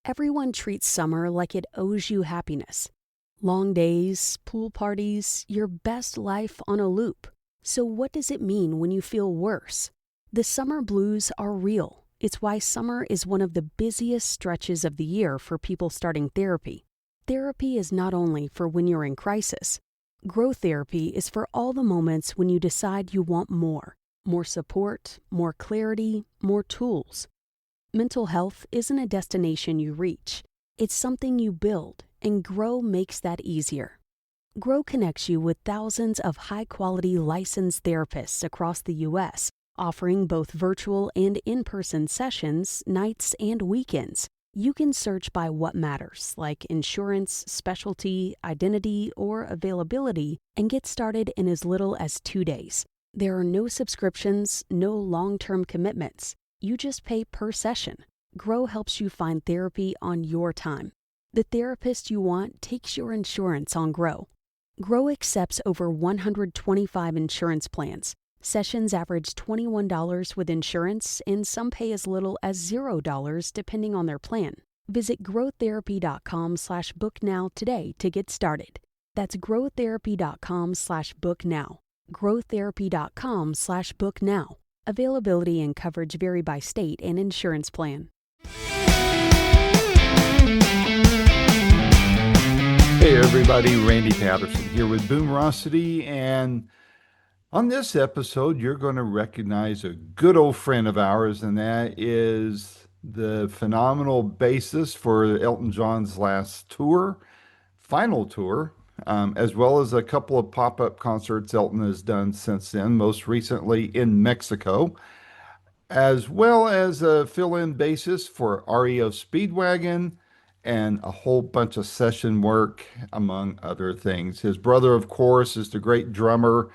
Everyone treats summer like it owes you happiness. Long days, pool parties, your best life on a loop. So what does it mean when you feel worse? The summer blues are real. It's why summer is one of the busiest stretches of the year for people starting therapy. Therapy is not only for when you're in crisis. Grow therapy is for all the moments when you decide you want more. More support, more clarity, more tools. Mental health isn't a destination you reach. It's something you build, and Grow makes that easier. Grow connects you with thousands of high-quality licensed therapists across the U.S., offering both virtual and in-person sessions, nights and weekends. You can search by what matters, like insurance, specialty, identity, or availability, and get started in as little as 2 days. There are no subscriptions, no long-term commitments. You just pay per session. Grow helps you find therapy on your time. The therapist you want takes your insurance on Grow. Grow accepts over 125 insurance plans. Sessions average $21 with insurance, and some pay as little as $0 depending on their plan. Visit growtherapy.com/book now today to get started. That's growtherapy.com/book now. growtherapy.com/book now. Availability and coverage vary by state and insurance plan. Hey everybody, Randy Patterson here with Boomerocity, and on this episode you're going to recognize a good old friend of ours, and that is the phenomenal bassist for Elton John's last tour, final tour, as well as a couple of pop-up concerts Elton has done since then, most recently in Mexico, as well as a fill-in bassist for REO Speedwagon and a whole bunch of session work, among other things. His brother, of course, is the great drummer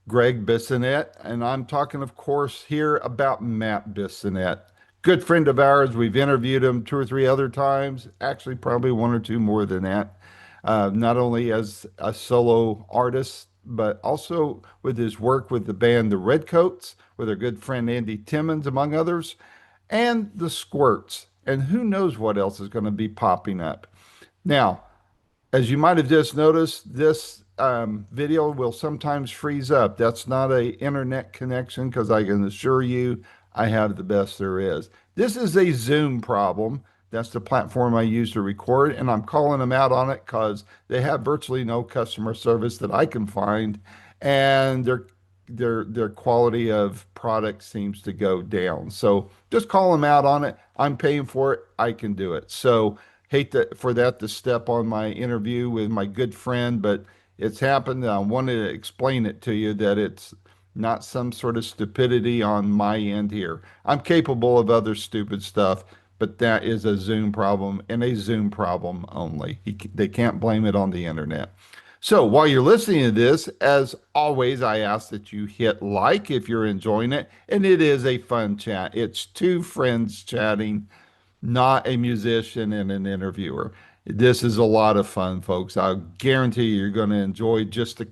Gregg Bissonette, and I'm talking, of course, here about Matt Bissonette. Good friend of ours. We've interviewed him 2 or 3 other times, actually probably 1 or 2 more than that, not only as a solo artist, but also with his work with the band The Redcoats, with our good friend Andy Timmons, among others, and the Squirts. And who knows what else is going to be popping up. Now, as you might have just noticed, this video will sometimes freeze up. That's not a internet connection, because I can assure you I have the best there is. This is a Zoom problem. That's the platform I use to record, and I'm calling them out on it because they have virtually no customer service that I can find, and their quality of product seems to go down. So just call them out on it. I'm paying for it. I can do it. So for that to step on my interview with my good friend, but it's happened. I wanted to explain it to you that it's not some sort of stupidity on my end here. I'm capable of other stupid stuff, but that is a Zoom problem, and a Zoom problem only. They can't blame it on the internet. So while you're listening to this, as always, I ask that you hit like if you're enjoying it, and it is a fun chat. It's two friends chatting, not a musician and an interviewer. This is a lot of fun, folks. I guarantee you're going to enjoy just the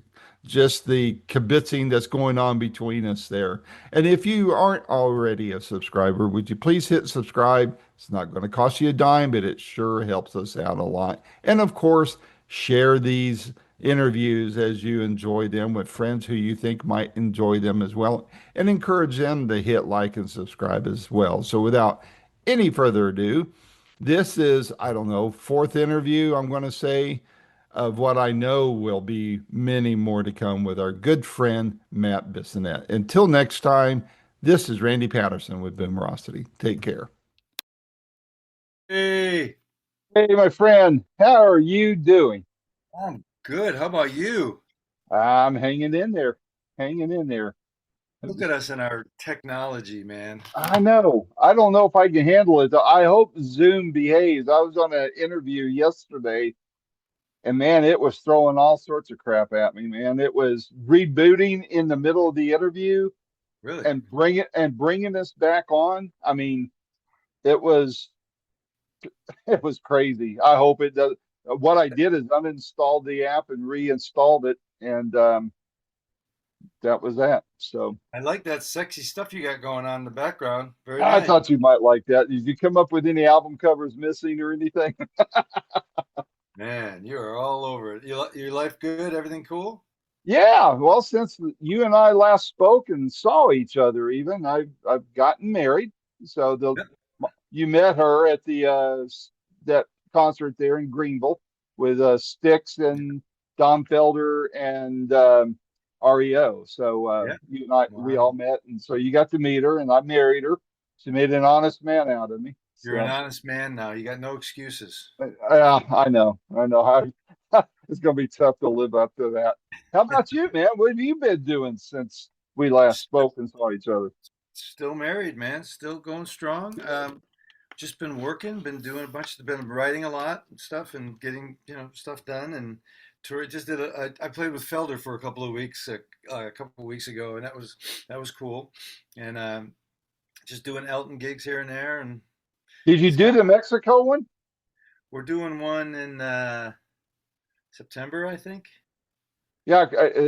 kibitzing that's going on between us there. And if you aren't already a subscriber, would you please hit subscribe? It's not going to cost you a dime, but it sure helps us out a lot. And of course, share these interviews as you enjoy them with friends who you think might enjoy them as well, and encourage them to hit like and subscribe as well. So without any further ado, this is, I don't know, fourth interview, I'm going to say, of what I know will be many more to come with our good friend, Matt Bissonette. Until next time, this is Randy Patterson with Boomerocity. Take care. Hey, Hey, my friend, how are you doing? I'm good. How about you? I'm hanging in there, hanging in there. Look at us and our technology, man. I know. I don't know if I can handle it. I hope Zoom behaves. I was on an interview yesterday, and man, it was throwing all sorts of crap at me, man. It was rebooting in the middle of the interview Really? and bringing us back on. I mean, it was it was crazy. I hope it does. What I did is uninstalled the app and reinstalled it, and that was that. So I like that sexy stuff you got going on in the background. Very I nice. thought you might like that. Did you come up with any album covers missing or anything? Man, you are all over it. Your life good? Everything cool? Yeah, well, since you and I last spoke and saw each other, even I've gotten married. So Yep. you met her at the that concert there in Greenville with Styx and Don Felder and REO. So Yeah. you and I we Wow. all met, and so you got to meet her, and I married her. She made an honest man out of me. You're an So honest man now. You got no excuses. I know, I know how it's going to be tough to live up to that. How about you, man? What have you been doing since we last St- spoke and saw each other? Still married, man. Still going strong. Just been working, been doing a bunch, been writing a lot and stuff, and getting stuff done. And tour. Just did I played with Felder for a couple of weeks ago, and that was cool. And just doing Elton gigs here and there, and Did you it's do kind the of, Mexico one? we're doing one in September, I think. Yeah,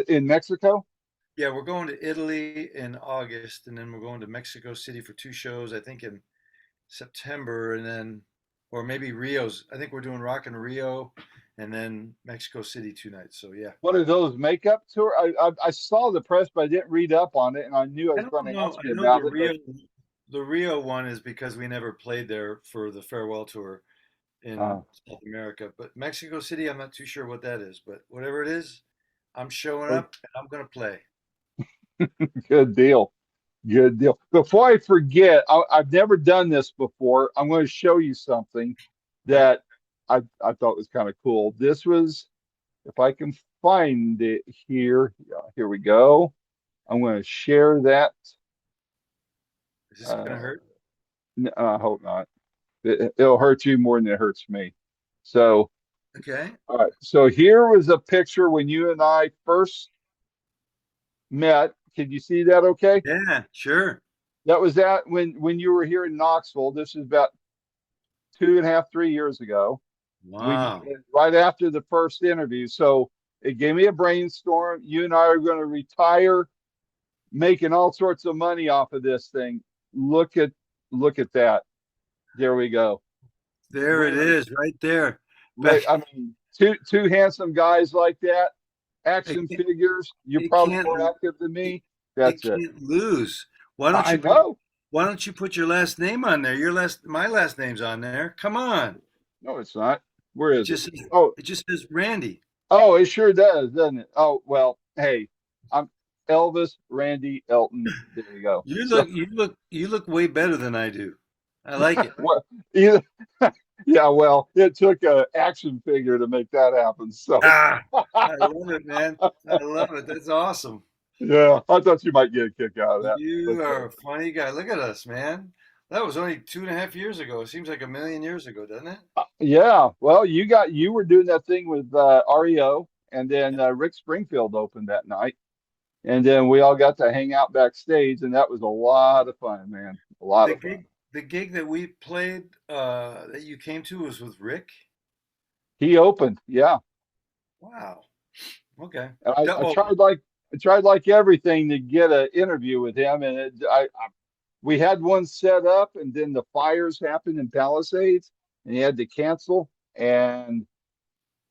in Mexico. Yeah, we're going to Italy in August, and then we're going to Mexico City for two shows, I think in September, and then, or maybe Rio's. I think we're doing Rock in Rio, and then Mexico City 2 nights. So yeah, What are those makeup tour? I saw the press, but I didn't read up on it, and I knew I I was going don't to know. ask I you know about it. But The Rio one is because we never played there for the farewell tour in uh, South America. But Mexico City, I'm not too sure what that is. But whatever it is, I'm showing up and I'm gonna play. good deal. Good deal. Before I forget, I've never done this before. I'm going to show you something Yeah. that I thought was kind of cool. This was, if I can find it here, yeah, here we go. I'm going to share that. Is this gonna Uh, hurt? I hope not. It'll hurt you more than it hurts me. So, Okay. all right. So here was a picture when you and I first met. Can you see that? Okay. Yeah, sure. That was that when you were here in Knoxville. This is about 2.5, 3 years ago. We Wow. right after the first interview. So it gave me a brainstorm. You and I are going to retire, making all sorts of money off of this thing. Look at look at that. There we go. There it Boom. is, right there. Like, Back. I mean, two handsome guys like that, It action can't. figures. You're It probably can't. more active than It, me. it That's it. can't lose. Why don't I you put know. Why don't you put your last name on there? My last name's on there. Come on. No, it's not. Where It is it? just says, Oh, it just says Randy. oh, it sure does, doesn't it? Oh, well, hey, I'm Elvis, Randy, Elton. There you go. So, You look way better than I do. I like it. well, either, yeah, well, it took an action figure to make that happen. So, Ah, I love it, man. I love it. That's awesome. yeah, I thought you might get a kick out of that. But You are a funny guy. Look at us, man. That was only 2.5 years ago. It seems like a million years ago, doesn't it? yeah, well, you were doing that thing with REO, and then Rick Springfield opened that night, and then we all got to hang out backstage, and that was a lot of fun, man. A lot The of fun. gig, the gig that we played, that you came to was with Rick. He opened, yeah. Wow. Okay. And I Oh, tried like everything to get an interview with him, and we had one set up, and then the fires happened in Palisades, and he had to cancel, and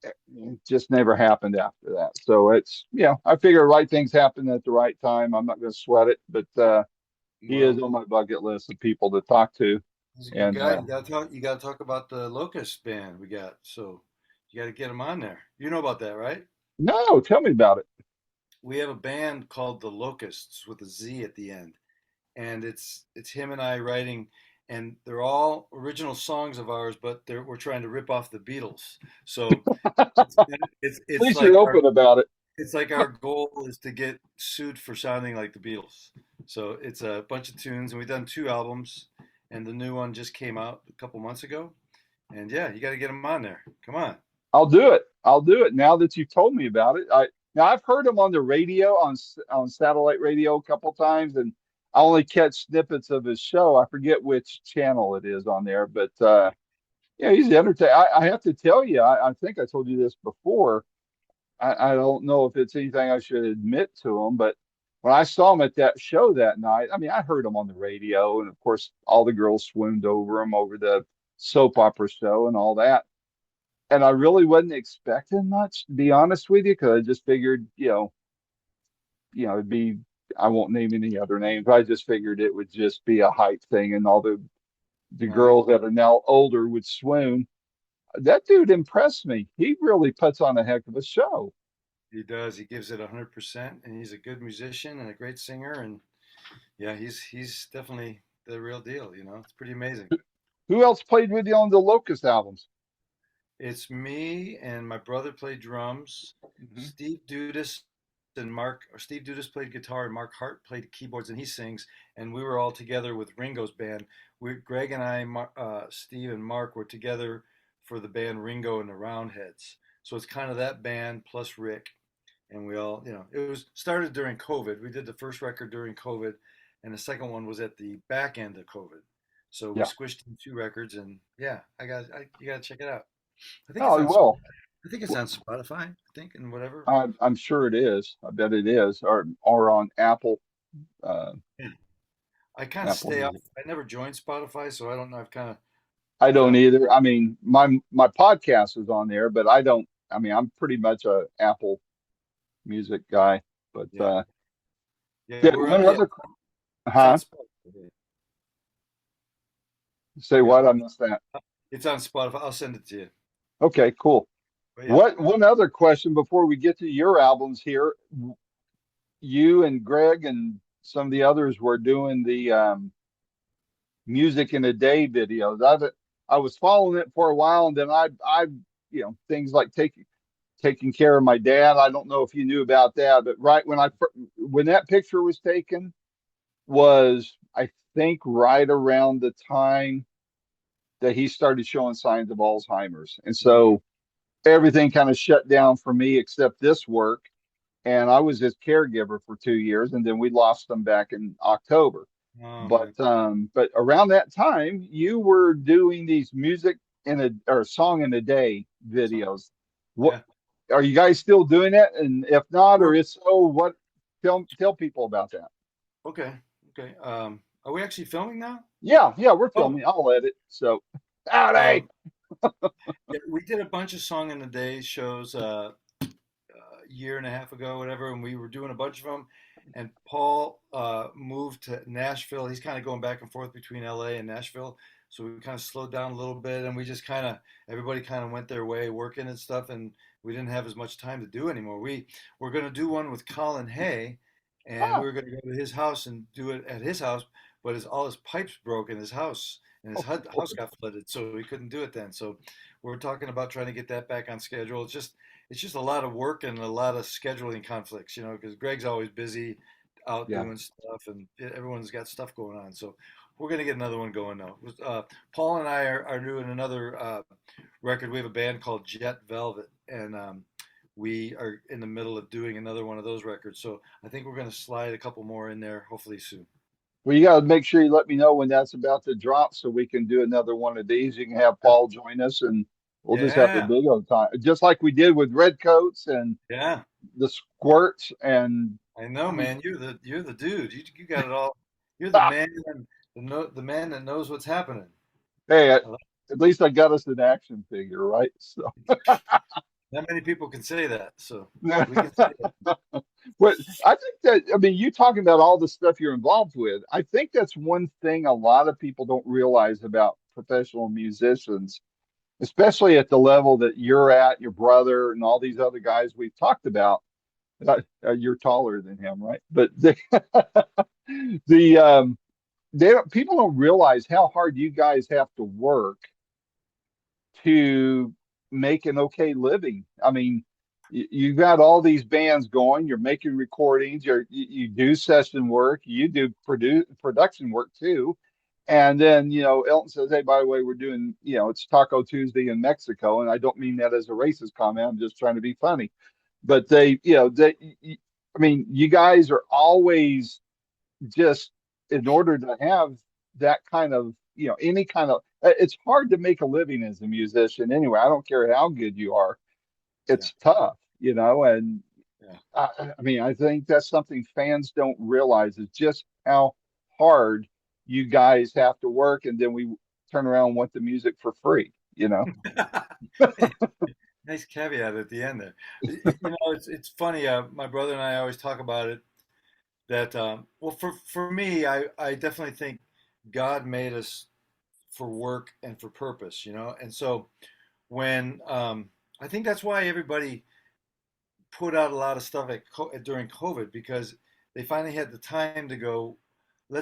it just never happened after that. So it's I figure right things happen at the right time. I'm not going to sweat it, but he is well, on my bucket list of people to talk to, he's a good and guy. You gotta talk about the Locust band we got. So you gotta get him on there. You know about that, right? no, tell me about it. We have a band called the Locusts with a Z at the end, and it's him and I writing, and they're all original songs of ours, but we're trying to rip off the Beatles. So it's it's At it's least you're like our open about it. it's like our goal is to get sued for sounding like the Beatles. So it's a bunch of tunes, and we've done 2 albums, and the new one just came out a couple months ago. And yeah, you got to get them on there. Come on. I'll do it. I'll do it now that you've told me about it. Now I've heard him on the radio on satellite radio a couple times, and I only catch snippets of his show. I forget which channel it is on there, but yeah, he's entertaining. I have to tell you, I think I told you this before. I don't know if it's anything I should admit to him, but when I saw him at that show that night, I mean, I heard him on the radio, and of course, all the girls swooned over him over the soap opera show and all that. And I really wasn't expecting much, to be honest with you, because I just figured, it'd be, I won't name any other names. I just figured it would just be a hype thing, and all the No, girls that are now older would swoon. That dude impressed me. He really puts on a heck of a show. he does. He gives it 100%, and he's a good musician and a great singer. And yeah, he's definitely the real deal. It's pretty amazing. Who else played with you on the Locust albums? It's me and my brother played drums. Mhm. Steve Dudas and Mark, or Steve Dudas played guitar, and Mark Hart played keyboards, and he sings. And we were all together with Ringo's band. Greg and I, Steve and Mark were together for the band Ringo and the Roundheads. So it's kind of that band plus Rick, and we all, it was started during COVID. We did the first record during COVID, and the second one was at the back end of COVID. So we Yeah. squished in two records, and yeah, you got to check it out. I think it's Oh, on. well, I think it's on Spotify. I think and whatever. I'm sure it is. I bet it is, or on Apple, uh, Yeah. I kind of Apple stay off. Music. I never joined Spotify, so I don't know. I've kind of I I don't don't. either. I mean, my podcast is on there, but I don't. I mean, I'm pretty much a Apple Music guy. But Yeah, yeah. yeah, We're one yeah. other, It's on huh? Spotify. Say Yeah, what? I missed that. it's on Spotify. I'll send it to you. Okay, cool. But yeah, What one other question before we get to your albums here? You and Greg and some of the others were doing the music in a day videos. I was following it for a while, and then things like taking care of my dad. I don't know if you knew about that, but right when that picture was taken was, I think, right around the time that he started showing signs of Alzheimer's, and so everything kind of shut down for me except this work. And I was his caregiver for 2 years, and then we lost him back in October. oh But man, around that time, you were doing these music in a or song in a day so videos. What yeah, are you guys still doing that? And if not, or we're if so, what? Tell people about that. okay. Okay. Are we actually filming now? Yeah, yeah, we're Oh, filming. I'll edit. So, howdy. um, yeah, we did a bunch of Song in the Day shows a year and a half ago, whatever, and we were doing a bunch of them. And Paul moved to Nashville. He's kind of going back and forth between LA and Nashville. So we kind of slowed down a little bit, and we just kind of everybody kind of went their way working and stuff, and we didn't have as much time to do anymore. We were going to do one with Colin Hay, and we Ah, were going to go to his house and do it at his house, but all his pipes broke in his house, and his house got flooded, so we couldn't do it then. So we're talking about trying to get that back on schedule. It's just a lot of work and a lot of scheduling conflicts, because Greg's always busy out yeah. doing stuff, and everyone's got stuff going on. So we're gonna get another one going now. Paul and I are doing another record. We have a band called Jet Velvet, and we are in the middle of doing another one of those records. So I think we're gonna slide a couple more in there, hopefully soon. Well, you got to make sure you let me know when that's about to drop so we can do another one of these. You can have Paul join us, and we'll just have a Yeah, big old time, just like we did with Redcoats and yeah. the Squirts. And I know, I mean, man. You're the dude. You got it all. You're the ah, man, the man that knows what's happening. hey, I like- at least I got us an action figure, right? So, Not many people can say that, so we can say that. what I think that, I mean, you talking about all the stuff you're involved with, I think that's one thing a lot of people don't realize about professional musicians, especially at the level that you're at, your brother, and all these other guys we've talked about. You're taller than him, right? But the they don't, people don't realize how hard you guys have to work to make an okay living. I mean, you've got all these bands going, you're making recordings, you do session work, you do production work too. And then, Elton says, hey, by the way, we're doing, it's Taco Tuesday in Mexico. And I don't mean that as a racist comment. I'm just trying to be funny. But I mean, you guys are always just, in order to have that kind of, any kind of, it's hard to make a living as a musician anyway. I don't care how good you are, Yeah, it's tough, and Yeah. I mean, I think that's something fans don't realize is just how hard you guys have to work, and then we turn around and want the music for free, you know? Nice caveat at the end there. It's funny. My brother and I always talk about it that well, for me, I definitely think God made us for work and for purpose, and so when I think that's why everybody put out a lot of stuff during COVID because they finally had the time to go. I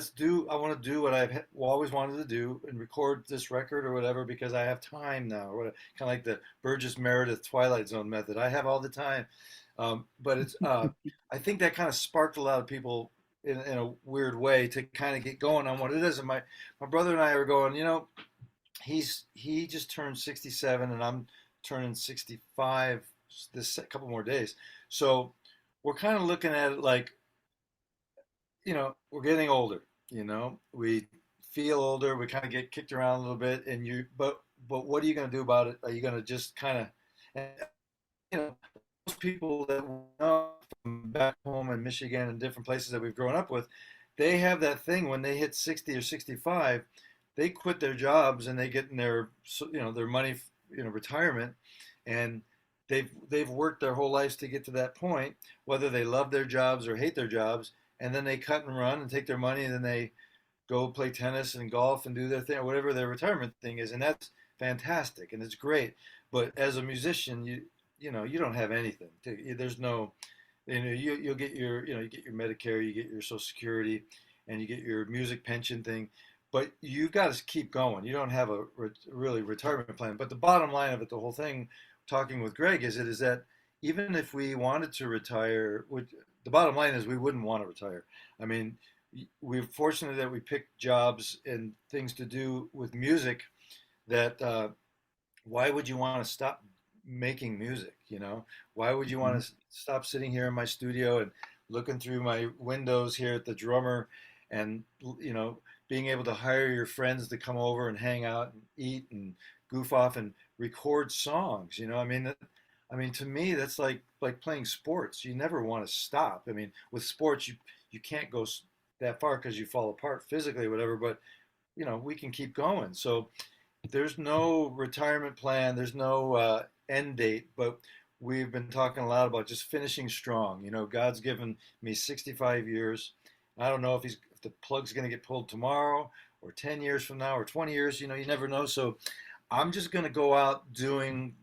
want to do what I've always wanted to do and record this record or whatever because I have time now. Or kind of like the Burgess Meredith Twilight Zone method. I have all the time, but I think that kind of sparked a lot of people in a weird way to kind of get going on what it is. And my brother and I are going. He just turned 67 and I'm turning 65 this couple more days. So we're kind of looking at it like, we're getting older, we feel older, we kind of get kicked around a little bit but what are you going to do about it? Are you going to just kind of, most people that we know from back home in Michigan and different places that we've grown up with, they have that thing when they hit 60 or 65, they quit their jobs and they get in their money, retirement, and they've worked their whole lives to get to that point, whether they love their jobs or hate their jobs, and then they cut and run and take their money and then they go play tennis and golf and do their thing or whatever their retirement thing is, and that's fantastic and it's great. But as a musician, you don't have anything. There's no, you'll get you get your Medicare, you get your Social Security, and you get your music pension thing, but you got to keep going. You don't have a really retirement plan. But the bottom line of it, the whole thing, talking with Greg, is that even if we wanted to retire, the bottom line is we wouldn't want to retire. I mean, we're fortunate that we picked jobs and things to do with music that why would you want to stop making music? Why would you want to stop sitting here in my studio and looking through my windows here at the drummer and, being able to hire your friends to come over and hang out and eat and goof off and record songs? I mean, to me, that's like playing sports. You never want to stop. I mean, with sports, you can't go that far because you fall apart physically, or whatever. But we can keep going. So there's no retirement plan. There's no end date. But we've been talking a lot about just finishing strong. God's given me 65 years. I don't know if the plug's going to get pulled tomorrow or 10 years from now or 20 years. You never know. So I'm just going to go out doing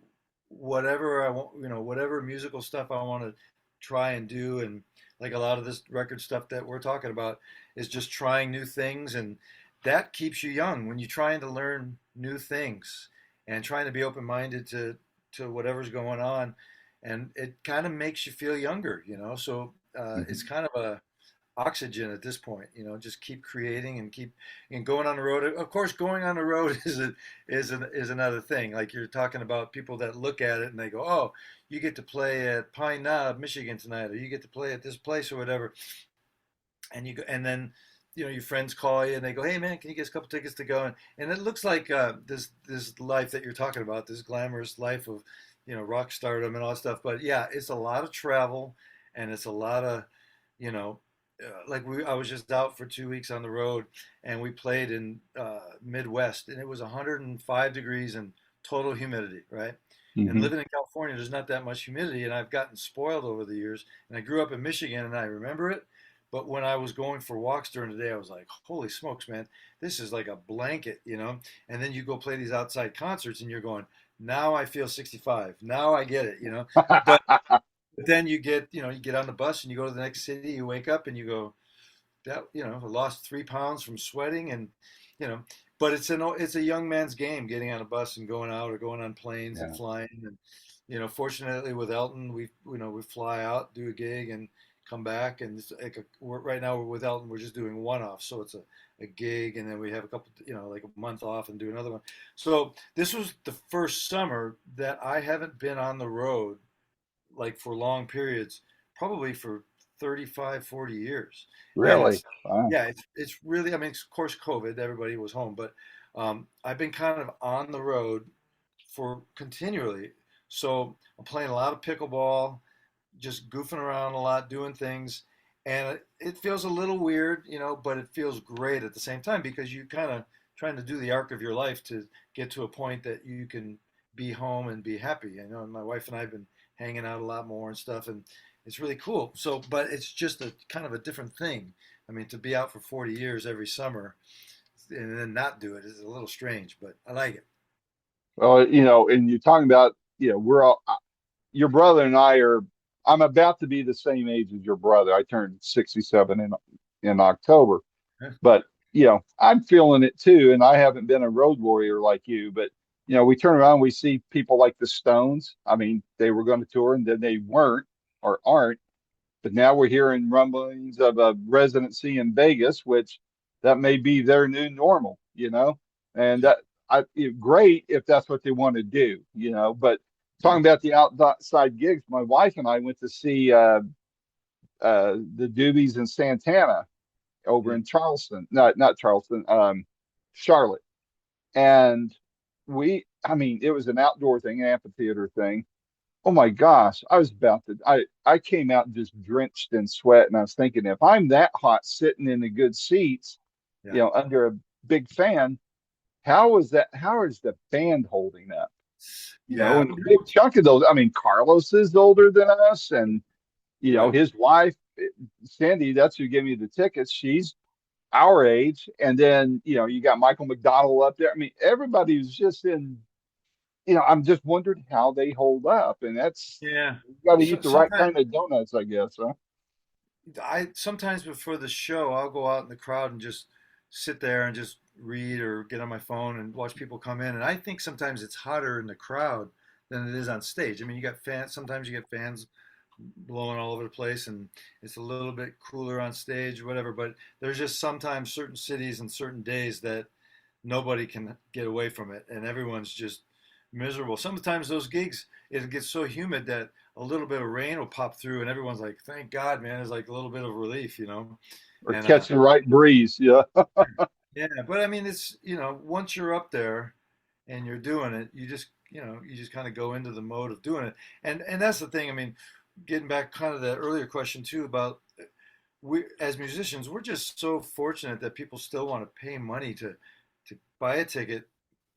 whatever I want, whatever musical stuff I want to try and do. And like a lot of this record stuff that we're talking about is just trying new things. And that keeps you young when you're trying to learn new things and trying to be open minded to whatever's going on. And it kind of makes you feel younger, So it's Mhm. kind of a oxygen at this point, just keep creating and keep and going on the road. Of course, going on the road is another thing. Like you're talking about people that look at it and they go, "Oh, you get to play at Pine Knob, Michigan tonight, or you get to play at this place or whatever." And you go, and then your friends call you and they go, "Hey, man, can you get us a couple tickets to go?" And it looks like this life that you're talking about, this glamorous life of rock stardom and all that stuff. But yeah, it's a lot of travel and it's a lot of you know I was just out for 2 weeks on the road, and we played in Midwest, and it was 105 degrees and total humidity, right? And Mhm. living in California, there's not that much humidity, and I've gotten spoiled over the years. And I grew up in Michigan, and I remember it. But when I was going for walks during the day, I was like, "Holy smokes, man! This is like a blanket." And then you go play these outside concerts, and you're going, "Now I feel 65. Now I get it." But then you get on the bus and you go to the next city. You wake up and you go, "That I lost 3 pounds from sweating," and you know. But it's a young man's game getting on a bus and going out or going on planes and Yeah. flying. And fortunately with Elton, we fly out, do a gig, and come back. And it's like right now with Elton, we're just doing one off, so it's a gig, and then we have a couple, like a month off and do another one. So this was the first summer that I haven't been on the road like for long periods, probably for 35, 40 years. And Really? Wow. it's really, I mean, of course, COVID, everybody was home, but I've been kind of on the road for continually. So I'm playing a lot of pickleball, just goofing around a lot, doing things, and it feels a little weird, but it feels great at the same time because you kind of trying to do the arc of your life to get to a point that you can be home and be happy. I know my wife and I have been hanging out a lot more and stuff, and it's really cool. So, but it's just a kind of a different thing. I mean, to be out for 40 years every summer and then not do it is a little strange, but I like it. Well, and you're talking about, we're all, your brother and I are, I'm about to be the same age as your brother. I turned 67 in October, but, I'm feeling it too. And I haven't been a road warrior like you, but, we turn around, we see people like the Stones. I mean, they were going to tour and then they weren't or aren't. But now we're hearing rumblings of a residency in Vegas, which that may be their new normal. And great if that's what they want to do. But talking about the outside gigs, my wife and I went to see the Doobies and Santana over Yeah. in Charleston, not Charleston, Charlotte. And I mean, it was an outdoor thing, an amphitheater thing. Oh my gosh, I came out just drenched in sweat, and I was thinking, if I'm that hot sitting in the good seats, Yeah. under a big fan, how is the band holding up? Yeah. And a big chunk of those, I mean, Carlos is older than us, and Right. his wife, Sandy, that's who gave me the tickets. She's our age. And then, you got Michael McDonald up there. I mean, everybody was just I'm just wondering how they hold up. And that's, Yeah. you got to So, eat the right sometimes kind of donuts, I guess. Huh? I sometimes before the show, I'll go out in the crowd and just sit there and just read or get on my phone and watch people come in. And I think sometimes it's hotter in the crowd than it is on stage. I mean, you got fans. Sometimes you get fans blowing all over the place, and it's a little bit cooler on stage or whatever. But there's just sometimes certain cities and certain days that nobody can get away from it, and everyone's just miserable. Sometimes those gigs, it gets so humid that a little bit of rain will pop through, and everyone's like, "Thank God, man!" It's like a little bit of relief. Or And catch the right breeze. Yeah. yeah, but I mean, it's once you're up there and you're doing it, you just kind of go into the mode of doing it, and that's the thing. I mean, getting back kind of that earlier question too about we as musicians, we're just so fortunate that people still want to pay money to buy a ticket,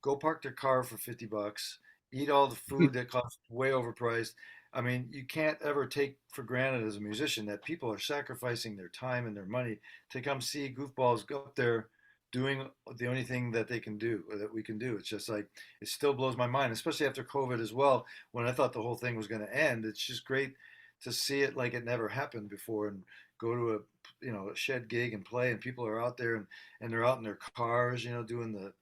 go park their car for $50, eat all the food that costs way overpriced. I mean, you can't ever take for granted as a musician that people are sacrificing their time and their money to come see goofballs go up there doing the only thing that they can do or that we can do. It's just like it still blows my mind, especially after COVID as well, when I thought the whole thing was going to end. It's just great to see it like it never happened before and go to a shed gig and play and people are out there and they're out in their cars, doing the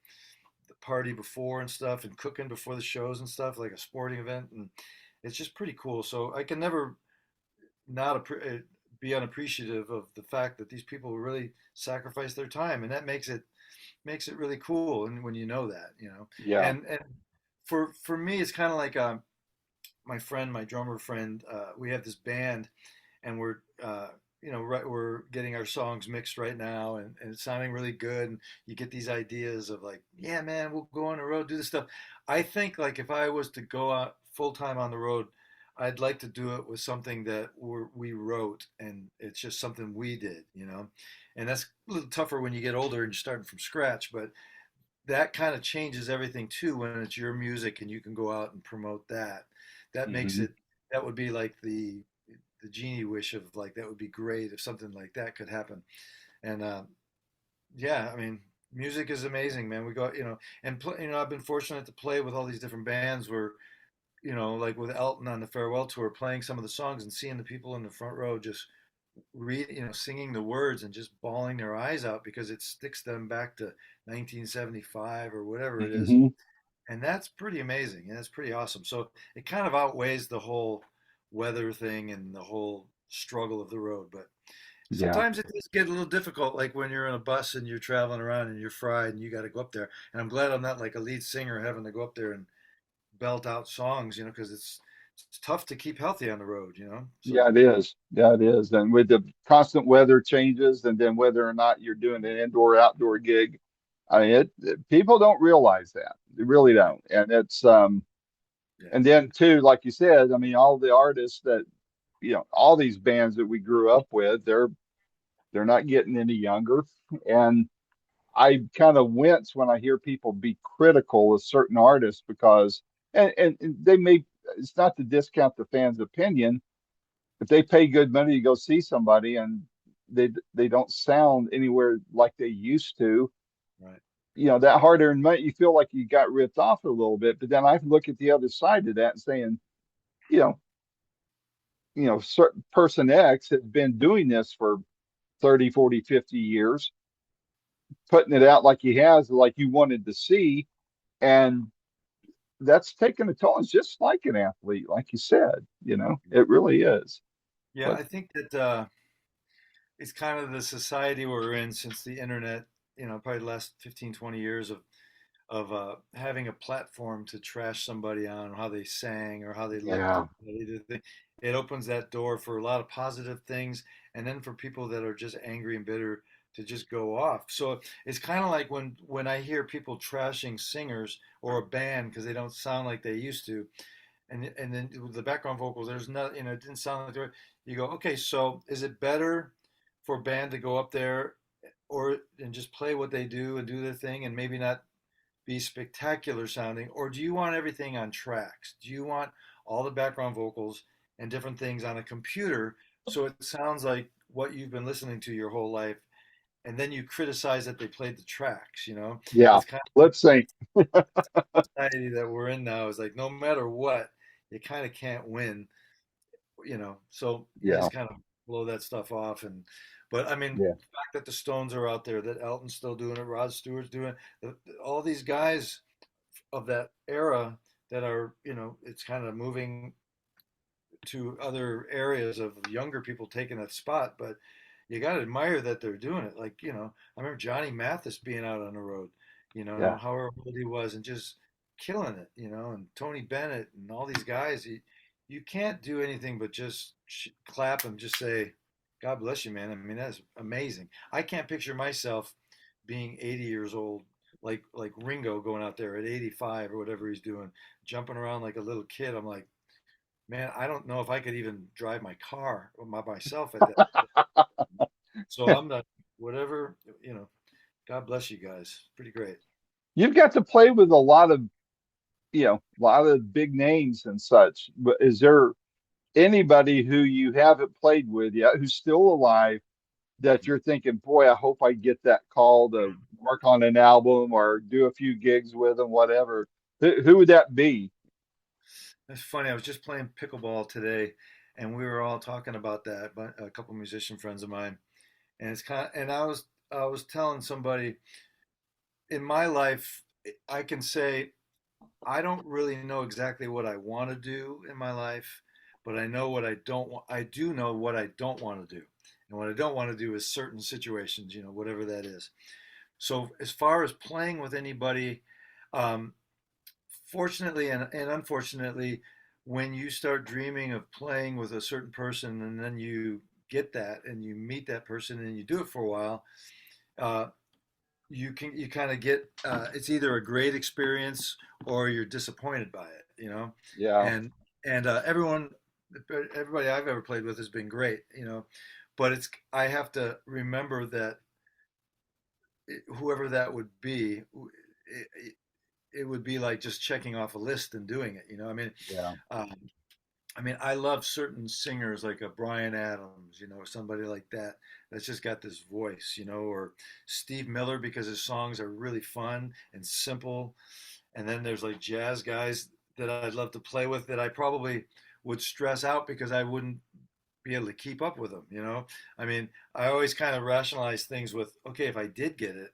party before and stuff and cooking before the shows and stuff like a sporting event, and it's just pretty cool. So I can never not be unappreciative of the fact that these people really sacrifice their time, and that makes it really cool. And when you know that, Yeah. and for me, it's kind of like my drummer friend. We have this band, and we're getting our songs mixed right now, and it's sounding really good. And you get these ideas of like, yeah, man, we'll go on the road, do this stuff. I think like if I was to go out full time on the road, I'd like to do it with something that we wrote, and it's just something we did. And that's a little tougher when you get older and you're starting from scratch, but that kind of changes everything too when it's your music and you can go out and promote that. That makes Hmm. it, that would be like the genie wish of like that would be great if something like that could happen. And yeah, I mean, music is amazing, man. We got and I've been fortunate to play with all these different bands where like with Elton on the farewell tour, playing some of the songs and seeing the people in the front row just singing the words and just bawling their eyes out because it sticks them back to 1975 or whatever it is. Hmm. And that's pretty amazing. And that's pretty awesome. So it kind of outweighs the whole weather thing and the whole struggle of the road. But Yeah. sometimes it does get a little difficult, like when you're in a bus and you're traveling around and you're fried and you got to go up there. And I'm glad I'm not like a lead singer having to go up there and belt out songs, because it's tough to keep healthy on the road. Yeah, So it is. Yeah, it is. And with the constant weather changes, and then whether or not you're doing an indoor outdoor gig, I mean, people don't realize that. They really yeah, don't. And yeah, and then too, like you said, I mean, all the artists that all these bands that we grew up with, they're not getting any younger. And I kind of wince when I hear people be critical of certain artists because, and they may, it's not to discount the fans' opinion. If they pay good money to go see somebody and they don't sound anywhere like they used to, Right. that hard-earned money, you feel like you got ripped off a little bit. But then I look at the other side of that and saying, you know, certain person X has been doing this for 30, 40, 50 years, putting it out like he has, like you wanted to see. And that's taking a toll. It's just like an athlete, like you said, it really is. Yeah, But I think that it's kind of the society we're in since the internet, probably the last 15, 20 years of having a platform to trash somebody on how they sang or how they looked or yeah, how they did things. It opens that door for a lot of positive things, and then for people that are just angry and bitter to just go off. So it's kind of like when I hear people trashing singers or a band because they don't sound like they used to, and then with the background vocals, there's not, it didn't sound like the. You go, okay, so is it better for a band to go up there or and just play what they do and do their thing and maybe not be spectacular sounding, or do you want everything on tracks? Do you want all the background vocals and different things on a computer so it sounds like what you've been listening to your whole life? And then you criticize that they played the tracks, yeah. It's kind of Let's like say, the society that we're in now is like no matter what, you kind of can't win, So you yeah, just kind of blow that stuff off. But I mean, yeah, the fact that the Stones are out there, that Elton's still doing it, Rod Stewart's doing it, all these guys of that era that are, it's kind of moving to other areas of younger people taking that spot. But you got to admire that they're doing it. Like, I remember Johnny Mathis being out on the road, yeah, however old he was, and just killing it, and Tony Bennett and all these guys. You can't do anything but just clap and just say, God bless you, man. I mean, that's amazing. I can't picture myself being 80 years old like Ringo going out there at 85 or whatever he's doing, jumping around like a little kid. I'm like, man, I don't know if I could even drive my car by myself at that. So I'm not, whatever, God bless you guys. Pretty great. you've got to play with a lot of big names and such. But is there anybody who you haven't played with yet who's still alive that you're thinking, boy, I hope I get that call to work on an album or do a few gigs with them, whatever? Who would that be? That's funny. I was just playing pickleball today, and we were all talking about that. But a couple of musician friends of mine, and and I was telling somebody in my life, I can say I don't really know exactly what I want to do in my life, but I know what I don't want. I do know what I don't want to do. And what I don't want to do is certain situations, whatever that is. So as far as playing with anybody, um, fortunately and unfortunately, when you start dreaming of playing with a certain person and then you get that and you meet that person and you do it for a while, uh, you kind of get it's either a great experience or you're disappointed by it, Yeah, and everybody I've ever played with has been great, but it's I have to remember that whoever that would be, it would be like just checking off a list and doing it, I mean, yeah, um, I love certain singers like a Brian Adams, or somebody like that that's just got this voice, or Steve Miller because his songs are really fun and simple. And then there's like jazz guys that I'd love to play with that I probably would stress out because I wouldn't be able to keep up with them, I mean, I always kind of rationalize things with, okay, if I did get it,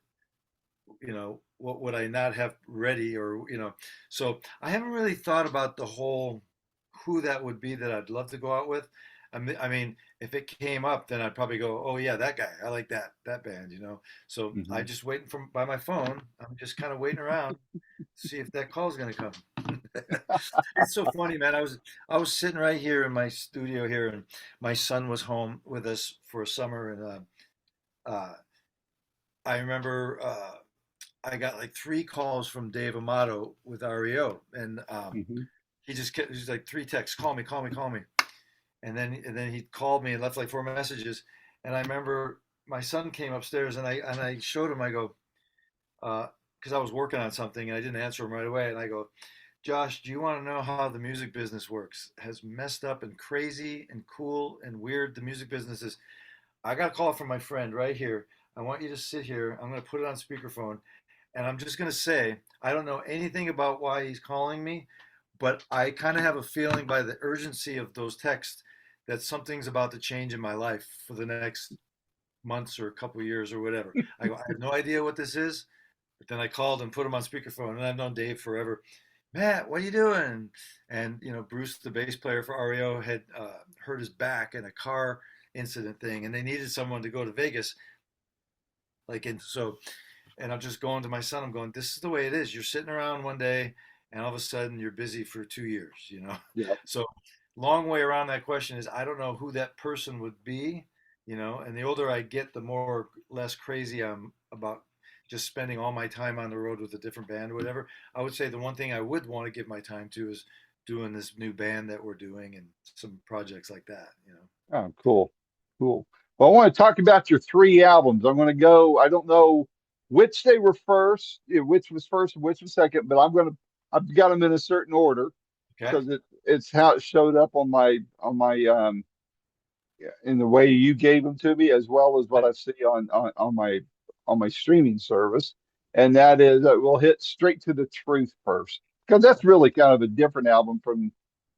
what would I not have ready or, so I haven't really thought about the whole who that would be that I'd love to go out with. I mean, if it came up, then I'd probably go, oh yeah, that guy, I like that band, So I hmm just waiting from by my phone. I'm just kind of waiting around to see if that call's gonna come. It's so funny, man. I was sitting right here in my studio here, and my son was home with us for a summer, and I remember I got like three calls from Dave Amato with REO, and hmm he's like three texts, call me, call me, call me. and then he called me and left like 4 messages. And I remember my son came upstairs, and I showed him. I go, because I was working on something and I didn't answer him right away. And I go, Josh, do you want to know how the music business works? Has messed up and crazy and cool and weird the music business is. I got a call from my friend right here. I want you to sit here. I'm going to put it on speakerphone, and I'm just going to say I don't know anything about why he's calling me, but I kind of have a feeling by the urgency of those texts that something's about to change in my life for the next months or a couple of years or whatever. I go, I have no idea what this is, but then I called and put him on speakerphone, and I've known Dave forever. Matt, what are you doing? And Bruce, the bass player for REO, had hurt his back in a car incident thing, and they needed someone to go to Vegas. And I'm just going to my son. I'm going, this is the way it is. You're sitting around one day, and all of a sudden you're busy for 2 years. Yeah. So long way around that question is I don't know who that person would be. And the older I get, the more less crazy I'm about just spending all my time on the road with a different band or whatever. I would say the one thing I would want to give my time to is doing this new band that we're doing and some projects like that. Oh, cool. Cool. Well, I want to talk about your three albums. I'm going to go, I don't know which they were first, which was first and which was second, but I've got them in a certain order Okay. because it's how it showed up on in the way you gave them to me, as well as what I see on my streaming service. And that is, we'll hit Straight to the Truth first, because that's really kind of a different album from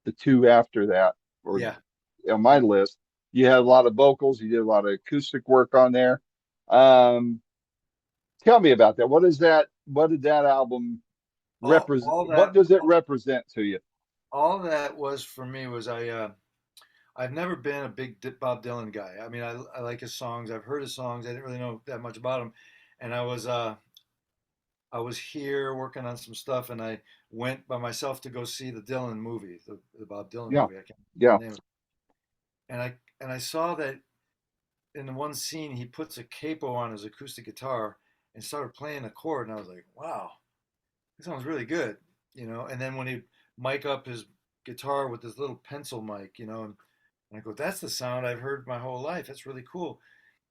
the two after that, or Yeah. on my list. You had a lot of vocals, you did a lot of acoustic work on there. Um, Tell me about that. What is that? What did that album represent? All What that does it represent to you? all that was for me was I've never been a big Bob Dylan guy. I mean, I like his songs. I've heard his songs. I didn't really know that much about him, and I was here working on some stuff, and I went by myself to go see the Dylan movie, the Bob Dylan Yeah, movie. I can't yeah. remember the name of it. And I saw that in the one scene he puts a capo on his acoustic guitar and started playing a chord, and I was like, wow, this sounds really good. And then when he mic up his guitar with this little pencil mic, and I go, that's the sound I've heard my whole life. That's really cool.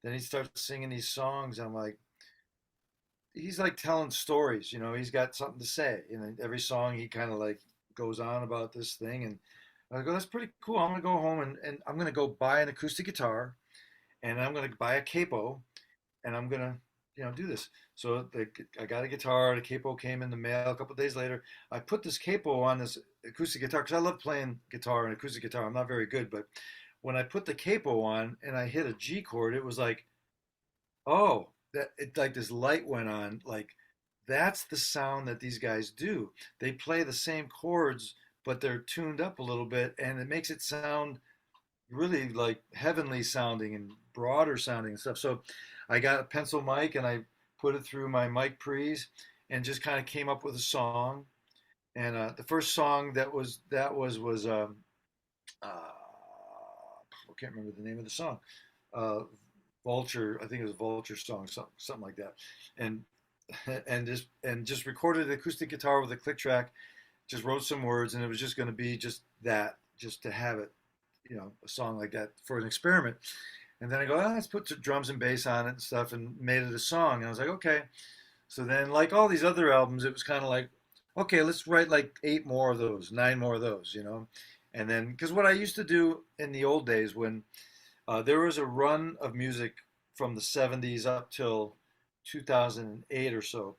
Then he starts singing these songs. I'm like, he's like telling stories. He's got something to say. Every song he kind of like goes on about this thing. And I go, that's pretty cool. I'm going to go home and I'm going to go buy an acoustic guitar and I'm going to buy a capo and I'm going to, do this. So I got a guitar. The capo came in the mail a couple of days later. I put this capo on this acoustic guitar because I love playing guitar and acoustic guitar. I'm not very good, but when I put the capo on and I hit a G chord, it was like, oh, that it like this light went on. Like that's the sound that these guys do. They play the same chords, but they're tuned up a little bit, and it makes it sound really like heavenly sounding and broader sounding and stuff. So I got a pencil mic and I put it through my mic pre's and just kind of came up with a song. And the first song was I can't remember the name of the song. Uh, Vulture, I think it was Vulture song, something like that. And and just recorded an acoustic guitar with a click track. Just wrote some words, and it was just going to be just that, just to have it, a song like that for an experiment. And then I go, let's put some drums and bass on it and stuff, and made it a song. And I was like, okay. So then, like all these other albums, it was kind of like, okay, let's write like 8 more of those, 9 more of those. And then, because what I used to do in the old days when there was a run of music from the 70s up till 2008 or so,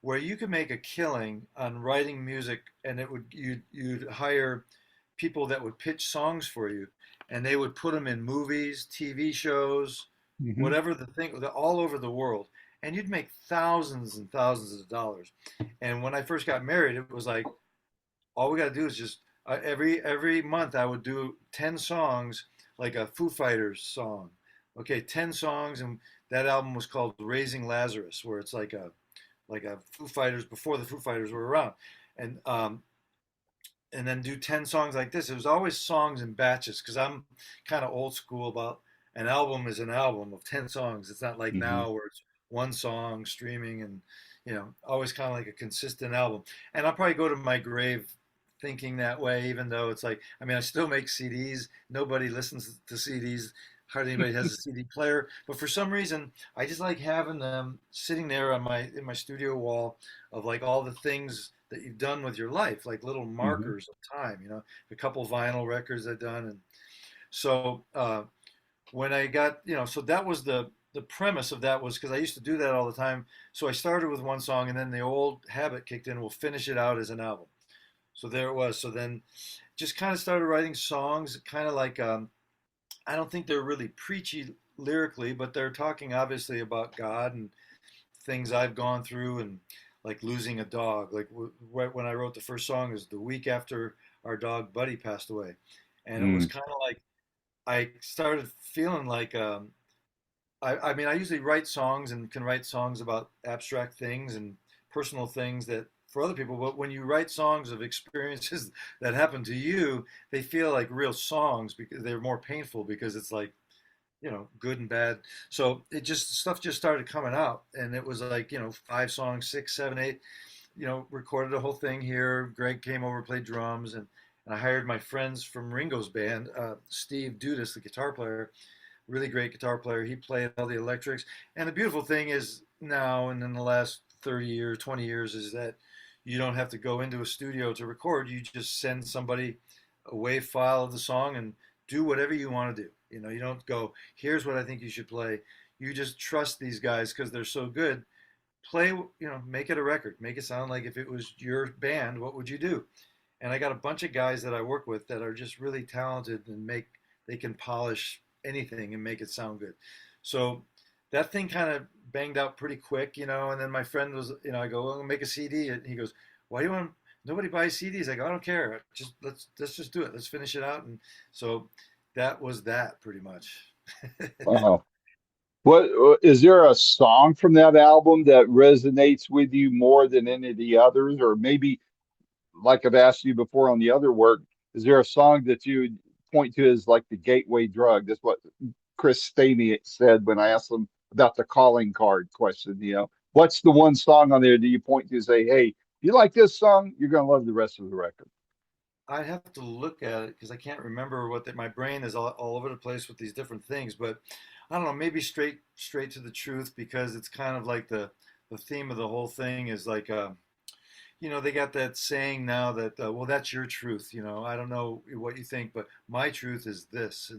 where you could make a killing on writing music, and you'd hire people that would pitch songs for you, and they would put them in movies, TV shows, Hmm. whatever the thing, all over the world, and you'd make thousands and thousands of dollars. And when I first got married, it was like all we got to do is just every month I would do 10 songs, like a Foo Fighters song. Okay, 10 songs, and that album was called Raising Lazarus, where it's like a Foo Fighters before the Foo Fighters were around, and and then do 10 songs like this. It was always songs in batches because I'm kind of old school about an album is an album of 10 songs. It's not like Hmm. now where it's one song streaming and always kind of like a consistent album. And I'll probably go to my grave thinking that way, even though it's like, I mean, I still make CDs. Nobody listens to CDs. Hardly anybody has a CD player. But for some reason, I just like having them sitting there on in my studio wall of like all the things that you've done with your life, like little Hmm. markers of time. A couple vinyl records I've done, and so when I got, so that was the premise of that was because I used to do that all the time. So I started with one song, and then the old habit kicked in. We'll finish it out as an album. So there it was. So then just kind of started writing songs, kind of like I don't think they're really preachy lyrically, but they're talking obviously about God and things I've gone through, and like losing a dog. Like when I wrote the first song is the week after our dog Buddy passed away, and it was Mm. kind of like I started feeling like I mean, I usually write songs and can write songs about abstract things and personal things that for other people, but when you write songs of experiences that happen to you, they feel like real songs because they're more painful because it's like, good and bad. So it just, stuff just started coming out, and it was like, 5 songs, 6, 7, 8, recorded the whole thing here. Greg came over, played drums, and I hired my friends from Ringo's band, Steve Dudas, the guitar player, really great guitar player. He played all the electrics. And the beautiful thing is now, and in the last 30 years, 20 years, is that you don't have to go into a studio to record. You just send somebody a WAV file of the song and do whatever you want to do. You don't go, here's what I think you should play. You just trust these guys because they're so good. Play, make it a record. Make it sound like if it was your band, what would you do? And I got a bunch of guys that I work with that are just really talented and they can polish anything and make it sound good. So that thing kind of banged out pretty quick, and then my friend was, I go, well, make a CD. And he goes, why do you want, nobody buys CDs? I go, I don't care. Just let's just do it. Let's finish it out. And so that was that pretty much. Wow. What is there a song from that album that resonates with you more than any of the others, or maybe like I've asked you before on the other work, is there a song that you would point to as like the gateway drug? That's what Chris Stamey said when I asked him about the calling card question. What's the one song on there that you point to and say, hey, if you like this song, you're going to love the rest of the record? I have to look at it because I can't remember my brain is all over the place with these different things, but I don't know, maybe straight to the truth, because it's kind of like the theme of the whole thing is like they got that saying now that well, that's your truth. I don't know what you think, but my truth is this.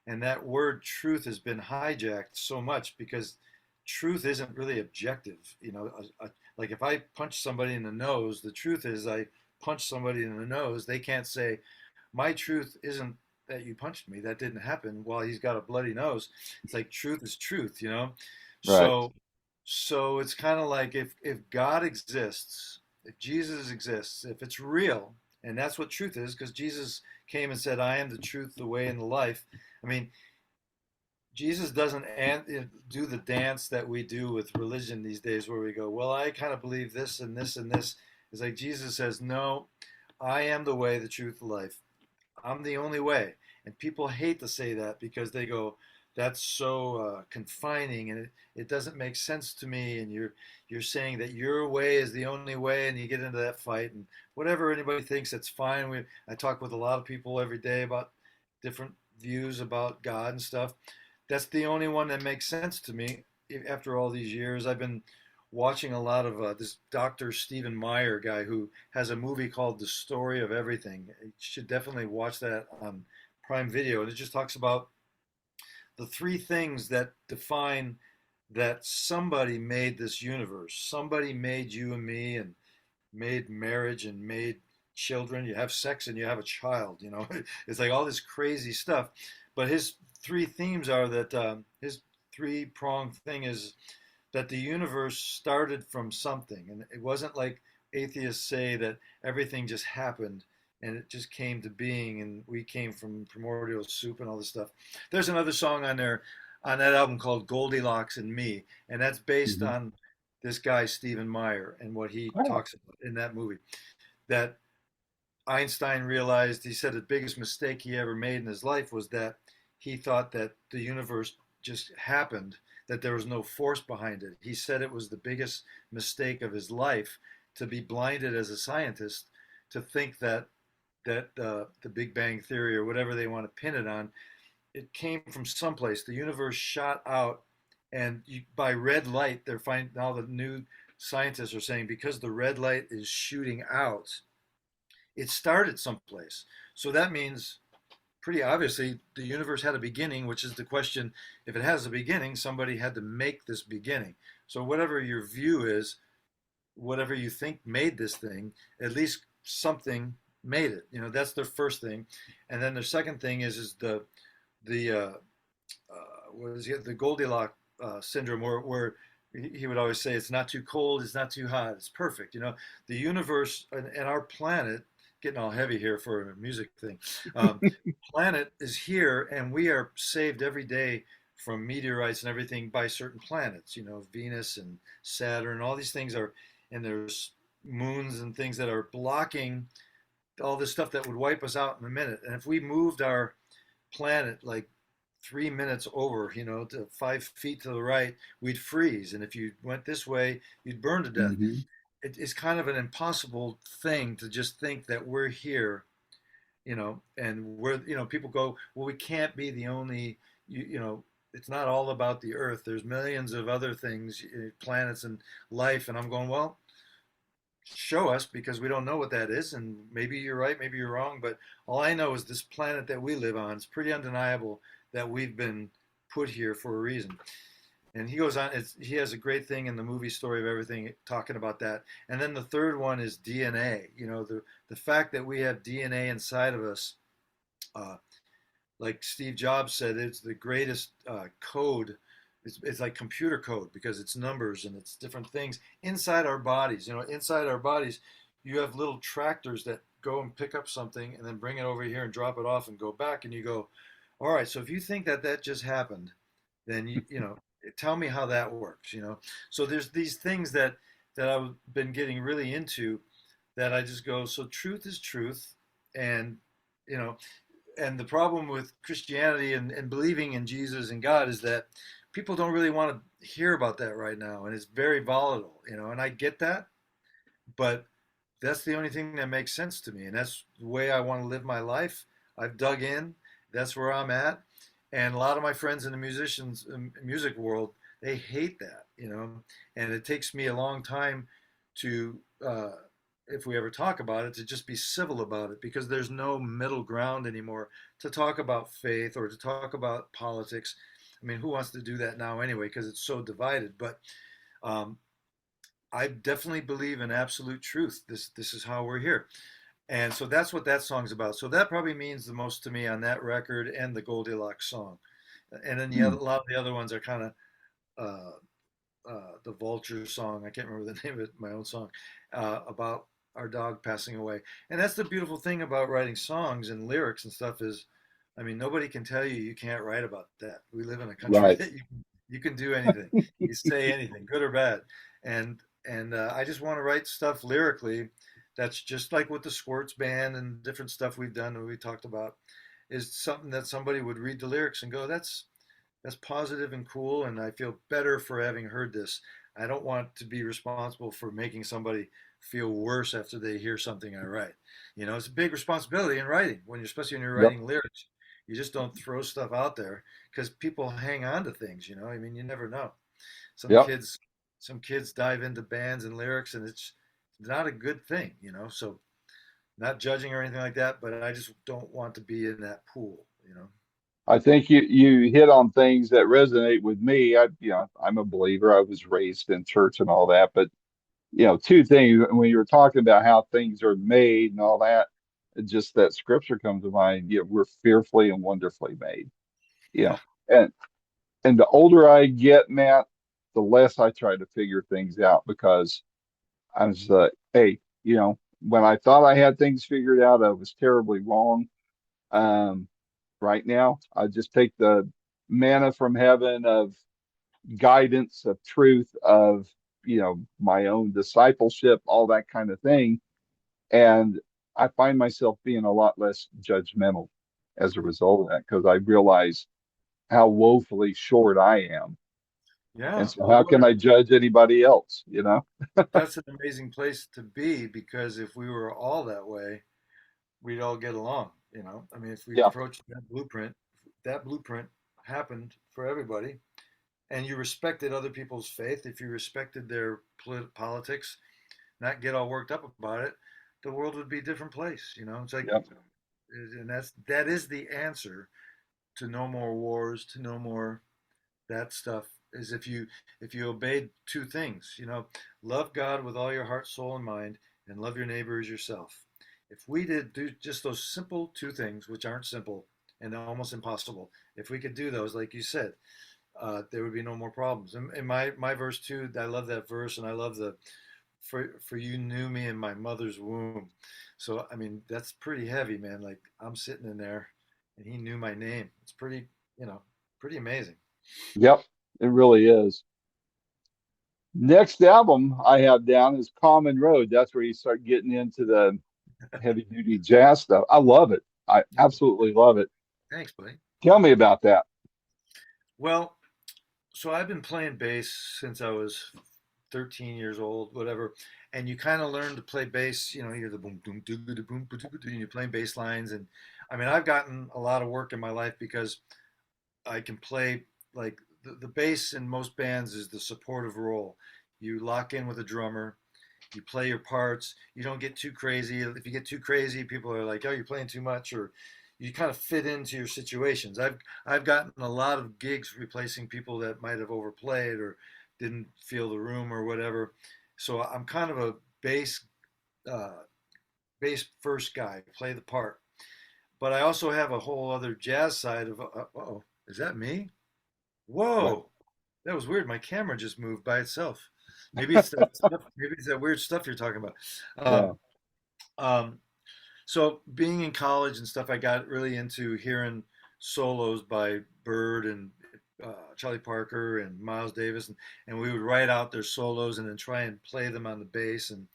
And that word truth has been hijacked so much because truth isn't really objective. Like if I punch somebody in the nose, the truth is I punched somebody in the nose. They can't say my truth isn't that you punched me, that didn't happen while he's got a bloody nose. It's like truth is truth. Right. So so it's kind of like if God exists, if Jesus exists, if it's real, and that's what truth is, because Jesus came and said, I am the truth, the way, and the life. I mean, Jesus doesn't do the dance that we do with religion these days where we go, well, I kind of believe this and this and this. It's like Jesus says, no, I am the way, the truth, the life. I'm the only way. And people hate to say that because they go, that's so confining, and it doesn't make sense to me. And you're saying that your way is the only way, and you get into that fight. And whatever anybody thinks, that's fine. I talk with a lot of people every day about different views about God and stuff. That's the only one that makes sense to me. After all these years, I've been watching a lot of this Dr. Stephen Meyer guy who has a movie called The Story of Everything. You should definitely watch that on Prime Video. And it just talks about the three things that define that somebody made this universe. Somebody made you and me, and made marriage, and made children. You have sex and you have a child. It's like all this crazy stuff. But his three themes are that his three pronged thing is that the universe started from something, and it wasn't like atheists say that everything just happened and it just came to being, and we came from primordial soup and all this stuff. There's another song on there on that album called Goldilocks and Me, and that's based Hmm. on this guy Stephen Meyer and what he Oh. talks about in that movie. That Einstein realized, he said the biggest mistake he ever made in his life was that he thought that the universe just happened, that there was no force behind it. He said it was the biggest mistake of his life to be blinded as a scientist to think that the Big Bang Theory or whatever they want to pin it on, it came from someplace. The universe shot out, and by red light, they're finding now the new scientists are saying because the red light is shooting out, it started someplace. So that means pretty obviously the universe had a beginning, which is the question: if it has a beginning, somebody had to make this beginning. So whatever your view is, whatever you think made this thing, at least something made it. That's their first thing, and then their second thing is the what is it, the Goldilocks syndrome, where he would always say it's not too cold, it's not too hot, it's perfect. The universe and our planet, getting all heavy here for a music thing. Planet is here, and we are saved every day from meteorites and everything by certain planets. Venus and Saturn, all these things are, and there's moons and things that are blocking all this stuff that would wipe us out in a minute. And if we moved our planet like 3 minutes over, to 5 feet to the right, we'd freeze. And if you went this way, you'd burn to death. Mm-hmm. It's kind of an impossible thing to just think that we're here, and people go, well, we can't be the only, it's not all about the earth. There's millions of other things, planets and life. And I'm going, well, show us, because we don't know what that is. And maybe you're right, maybe you're wrong. But all I know is this planet that we live on, it's pretty undeniable that we've been put here for a reason. And he goes on, he has a great thing in the movie Story of Everything talking about that. And then the third one is DNA. The fact that we have DNA inside of us, like Steve Jobs said, it's the greatest code. It's like computer code, because it's numbers and it's different things inside our bodies. Inside our bodies, you have little tractors that go and pick up something and then bring it over here and drop it off and go back. And you go, all right, so if you think that just happened, then tell me how that works. So there's these things that I've been getting really into, that I just go, so truth is truth. And and the problem with Christianity and believing in Jesus and God is that people don't really want to hear about that right now, and it's very volatile. And I get that, but that's the only thing that makes sense to me, and that's the way I want to live my life. I've dug in. That's where I'm at. And a lot of my friends in the music world, they hate that, and it takes me a long time to, if we ever talk about it, to just be civil about it, because there's no middle ground anymore to talk about faith or to talk about politics. I mean, who wants to do that now anyway, because it's so divided. But I definitely believe in absolute truth. This is how we're here. And so that's what that song's about. So that probably means the most to me on that record and the Goldilocks song. And then a lot of the other ones are kind of the Vulture song. I can't remember the name of it, my own song, about our dog passing away. And that's the beautiful thing about writing songs and lyrics and stuff is, I mean, nobody can tell you can't write about that. We live in a country Right. that you can do anything. You say anything, good or bad. And I just want to write stuff lyrically that's just like with the Squirts band and different stuff we've done and we talked about, is something that somebody would read the lyrics and go, that's positive and cool, and I feel better for having heard this. I don't want to be responsible for making somebody feel worse after they hear something I write. It's a big responsibility in writing, especially when you're Yep. writing lyrics. You just don't throw stuff out there because people hang on to things. I mean, you never know. Some Yep. kids, dive into bands and lyrics, and it's not a good thing. So not judging or anything like that, but I just don't want to be in that pool. I think you hit on things that resonate with me. I'm a believer. I was raised in church and all that, but two things when you were talking about how things are made and all that, just that scripture comes to mind. We're fearfully and wonderfully made. You Yeah. know, and the older I get, Matt, the less I try to figure things out, because I was like, hey, when I thought I had things figured out, I was terribly wrong. Um, right now, I just take the manna from heaven of guidance, of truth, of my own discipleship, all that kind of thing, and I find myself being a lot less judgmental as a result of that, because I realize how woefully short I am Yeah. And so Well, how can I judge anybody else, you know? that's an amazing place to be because if we were all that way, we'd all get along. I mean, if we Yeah. approached that blueprint happened for everybody, and you respected other people's faith, if you respected their politics, not get all worked up about it, the world would be a different place. It's like, Yeah. and that is the answer to no more wars, to no more that stuff. Is if you obeyed two things, love God with all your heart, soul, and mind, and love your neighbor as yourself. If we did do just those simple two things, which aren't simple and almost impossible, if we could do those, like you said, there would be no more problems. And my verse too, I love that verse, and I love the for you knew me in my mother's womb. So I mean, that's pretty heavy, man. Like I'm sitting in there, and he knew my name. It's pretty, pretty amazing. Yep. It really is. Next album I have down is Common Road. That's where you start getting into the heavy duty jazz stuff. I love it. I absolutely love it. Thanks, buddy. Tell me about that. Well, so I've been playing bass since I was 13 years old, whatever. And you kind of learn to play bass, you hear the boom, boom, doo, doo, boom, boom, doo, doo, and you're playing bass lines. And I mean, I've gotten a lot of work in my life because I can play like the bass in most bands is the supportive role. You lock in with a drummer, you play your parts, you don't get too crazy. If you get too crazy, people are like, "Oh, you're playing too much," or you kind of fit into your situations. I've gotten a lot of gigs replacing people that might have overplayed or didn't feel the room or whatever. So I'm kind of a bass uh, bass first guy, play the part. But I also have a whole other jazz side of. Oh, is that me? What? Whoa, that was weird. My camera just moved by itself. Maybe it's that stuff. Maybe it's that weird stuff you're talking about. Yeah. Um, um, so being in college and stuff, I got really into hearing solos by Bird and Charlie Parker and Miles Davis, and we would write out their solos and then try and play them on the bass, and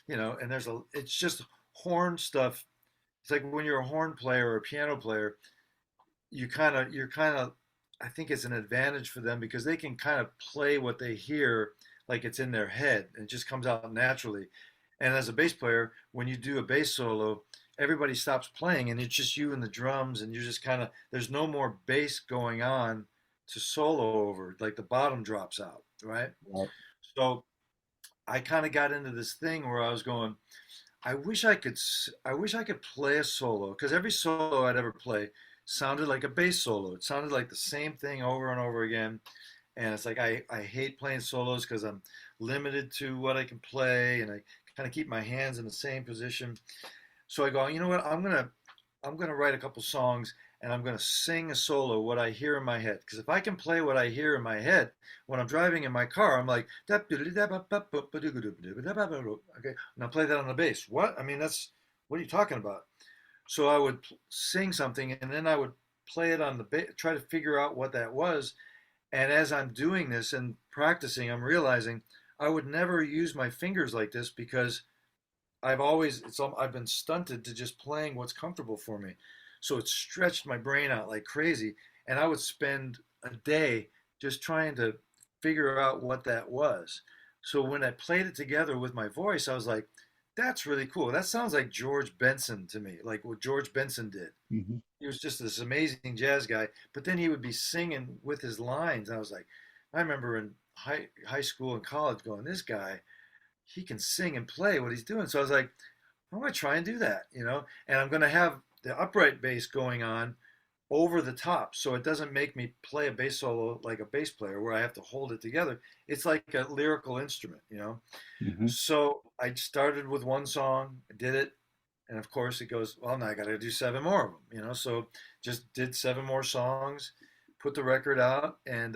and it's just horn stuff. It's like when you're a horn player or a piano player, you're kind of I think it's an advantage for them because they can kind of play what they hear like it's in their head and it just comes out naturally. And as a bass player, when you do a bass solo, everybody stops playing and it's just you and the drums and you're just kind of there's no more bass going on to solo over. Like the bottom drops out, right? Right. So I kind of got into this thing where I was going, I wish I could play a solo because every solo I'd ever play sounded like a bass solo. It sounded like the same thing over and over again. And it's like I hate playing solos because I'm limited to what I can play and I kind of keep my hands in the same position. So I go, you know what? I'm gonna write a couple songs and I'm gonna sing a solo what I hear in my head. Because if I can play what I hear in my head when I'm driving in my car, I'm like, okay, and I play that on the bass. What? I mean, what are you talking about? So I would sing something and then I would play it on the bass, try to figure out what that was. And as I'm doing this and practicing, I'm realizing I would never use my fingers like this because I've been stunted to just playing what's comfortable for me. So it stretched my brain out like crazy. And I would spend a day just trying to figure out what that was. So when I played it together with my voice, I was like, that's really cool. That sounds like George Benson to me, like what George Benson did. Hmm. He was just this amazing jazz guy, but then he would be singing with his lines. I was like, I remember in high school and college going, this guy, he can sing and play what he's doing. So I was like, I'm going to try and do that, and I'm going to have the upright bass going on over the top so it doesn't make me play a bass solo like a bass player where I have to hold it together. It's like a lyrical instrument. Hmm. So I started with one song, did it, and of course it goes, well, now I got to do seven more of them. So just did seven more songs, put the record out, and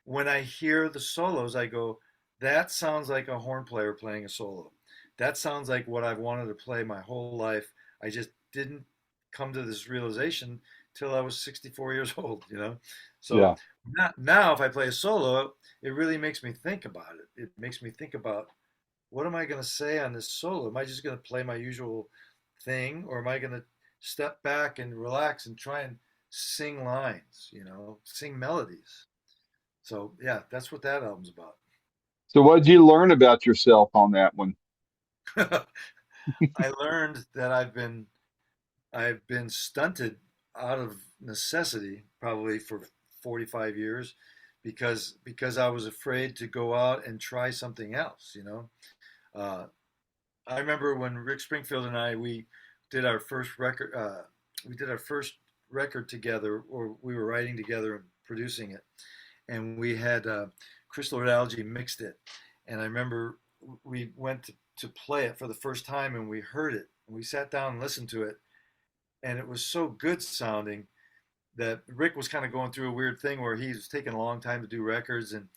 when I hear the solos, I go, that sounds like a horn player playing a solo. That sounds like what I've wanted to play my whole life. I just didn't come to this realization till I was 64 years old. So Yeah. now if I play a solo, it really makes me think about it. It makes me think about what am I going to say on this solo? Am I just going to play my usual thing or am I going to step back and relax and try and sing lines, sing melodies? So yeah, that's what that album's about. So what did you learn about yourself on that one? I learned that I've been stunted out of necessity probably for 45 years because I was afraid to go out and try something else, you know. Uh, I remember when Rick Springfield and I did our first record we did our first record together, or we were writing together and producing it, and we had Crystal Red Algae mixed it, and I remember we went to play it for the first time, and we heard it and we sat down and listened to it, and it was so good sounding that Rick was kind of going through a weird thing where he was taking a long time to do records, and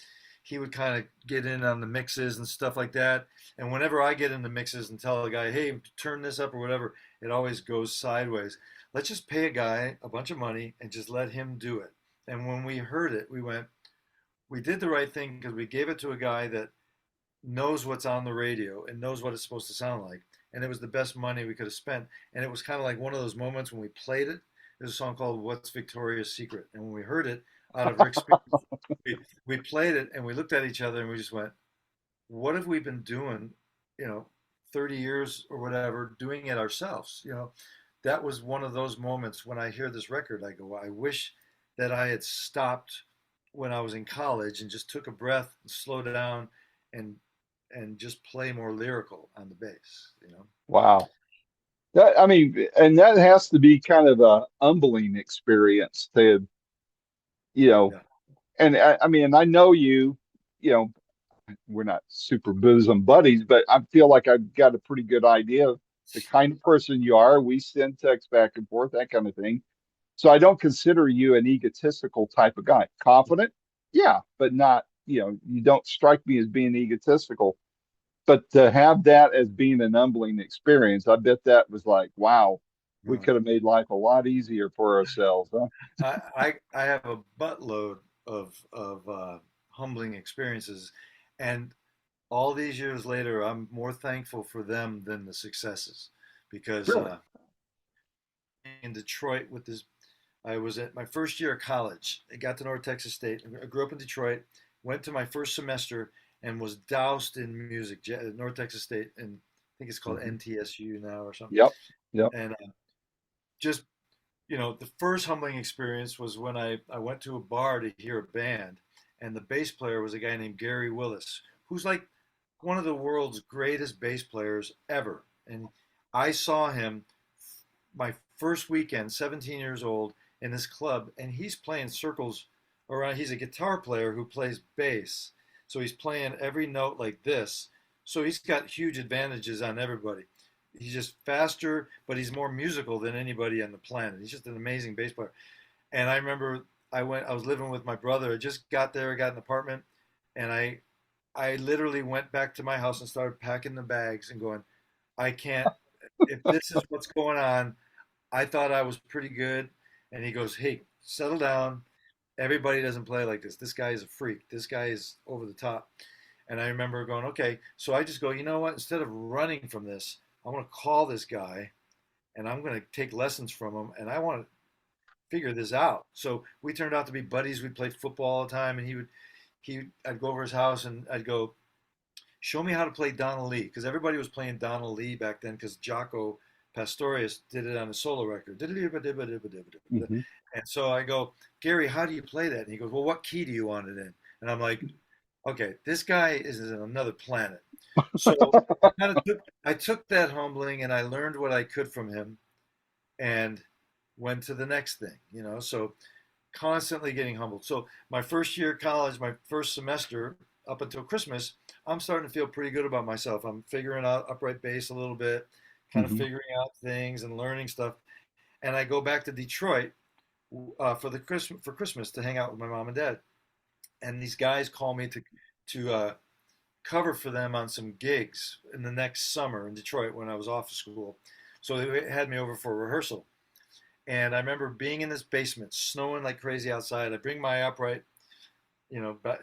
he would kind of get in on the mixes and stuff like that. And whenever I get into mixes and tell a guy, hey, turn this up or whatever, it always goes sideways. Let's just pay a guy a bunch of money and just let him do it. And when we heard it, we did the right thing because we gave it to a guy that knows what's on the radio and knows what it's supposed to sound like. And it was the best money we could have spent. And it was kind of like one of those moments when we played it. There's a song called What's Victoria's Secret? And when we heard it out of Rick Spears, we played it and we looked at each other and we just went, what have we been doing, you know, 30 years or whatever, doing it ourselves? You know, that was one of those moments when I hear this record, I go, I wish that I had stopped when I was in college and just took a breath and slowed down and just play more lyrical on the bass, you know? Wow. That, I mean, and that has to be kind of a humbling experience to, you know, Yeah. and I mean, and I know you, you know, we're not super bosom buddies, but I feel like I've got a pretty good idea of the kind of person you are. We send texts back and forth, that kind of thing. So I don't consider you an egotistical type of guy. Confident, yeah, but not, you don't strike me as being egotistical. But to have that as being an humbling experience, I bet that was like, wow, we No. could have made life a lot easier for ourselves, huh? I have a buttload of humbling experiences, and all these years later, I'm more thankful for them than the successes, because Really? in Detroit with this, I was at my first year of college. I got to North Texas State. I grew up in Detroit. Went to my first semester and was doused in music. North Texas State, and I think it's called Hmm. NTSU now or something. Yep. Yep. And just the first humbling experience was when I went to a bar to hear a band, and the bass player was a guy named Gary Willis, who's like one of the world's greatest bass players ever. And I saw him my first weekend, 17 years old, in this club, and he's playing circles around. He's a guitar player who plays bass, so he's playing every note like this. So he's got huge advantages on everybody. He's just faster, but he's more musical than anybody on the planet. He's just an amazing bass player. And I remember I was living with my brother. I just got there, got an apartment, and I literally went back to my house and started packing the bags and going, I can't, if this is what's going on, I thought I was pretty good. And he goes, hey, settle down. Everybody doesn't play like this. This guy is a freak. This guy is over the top. And I remember going, okay. So I just go, you know what? Instead of running from this, I want to call this guy and I'm going to take lessons from him and I want to figure this out. So we turned out to be buddies. We'd play football all the time, and I'd go over his house and I'd go, show me how to play Donald Lee, because everybody was playing Donald Lee back then because Jaco Pastorius did it on a solo record. And Hmm. so I go, Gary, how do you play that? And he goes, well, what key do you want it in? And I'm like, okay, this guy is in another planet. So I took that humbling and I learned what I could from him and went to the next thing, So constantly getting humbled. So my first year of college, my first semester up until Christmas, I'm starting to feel pretty good about myself. I'm figuring out upright bass a little bit, kind of Hmm. figuring out things and learning stuff. And I go back to Detroit for Christmas to hang out with my mom and dad. And these guys call me to cover for them on some gigs in the next summer in Detroit when I was off of school. So they had me over for a rehearsal. And I remember being in this basement, snowing like crazy outside. I bring my upright,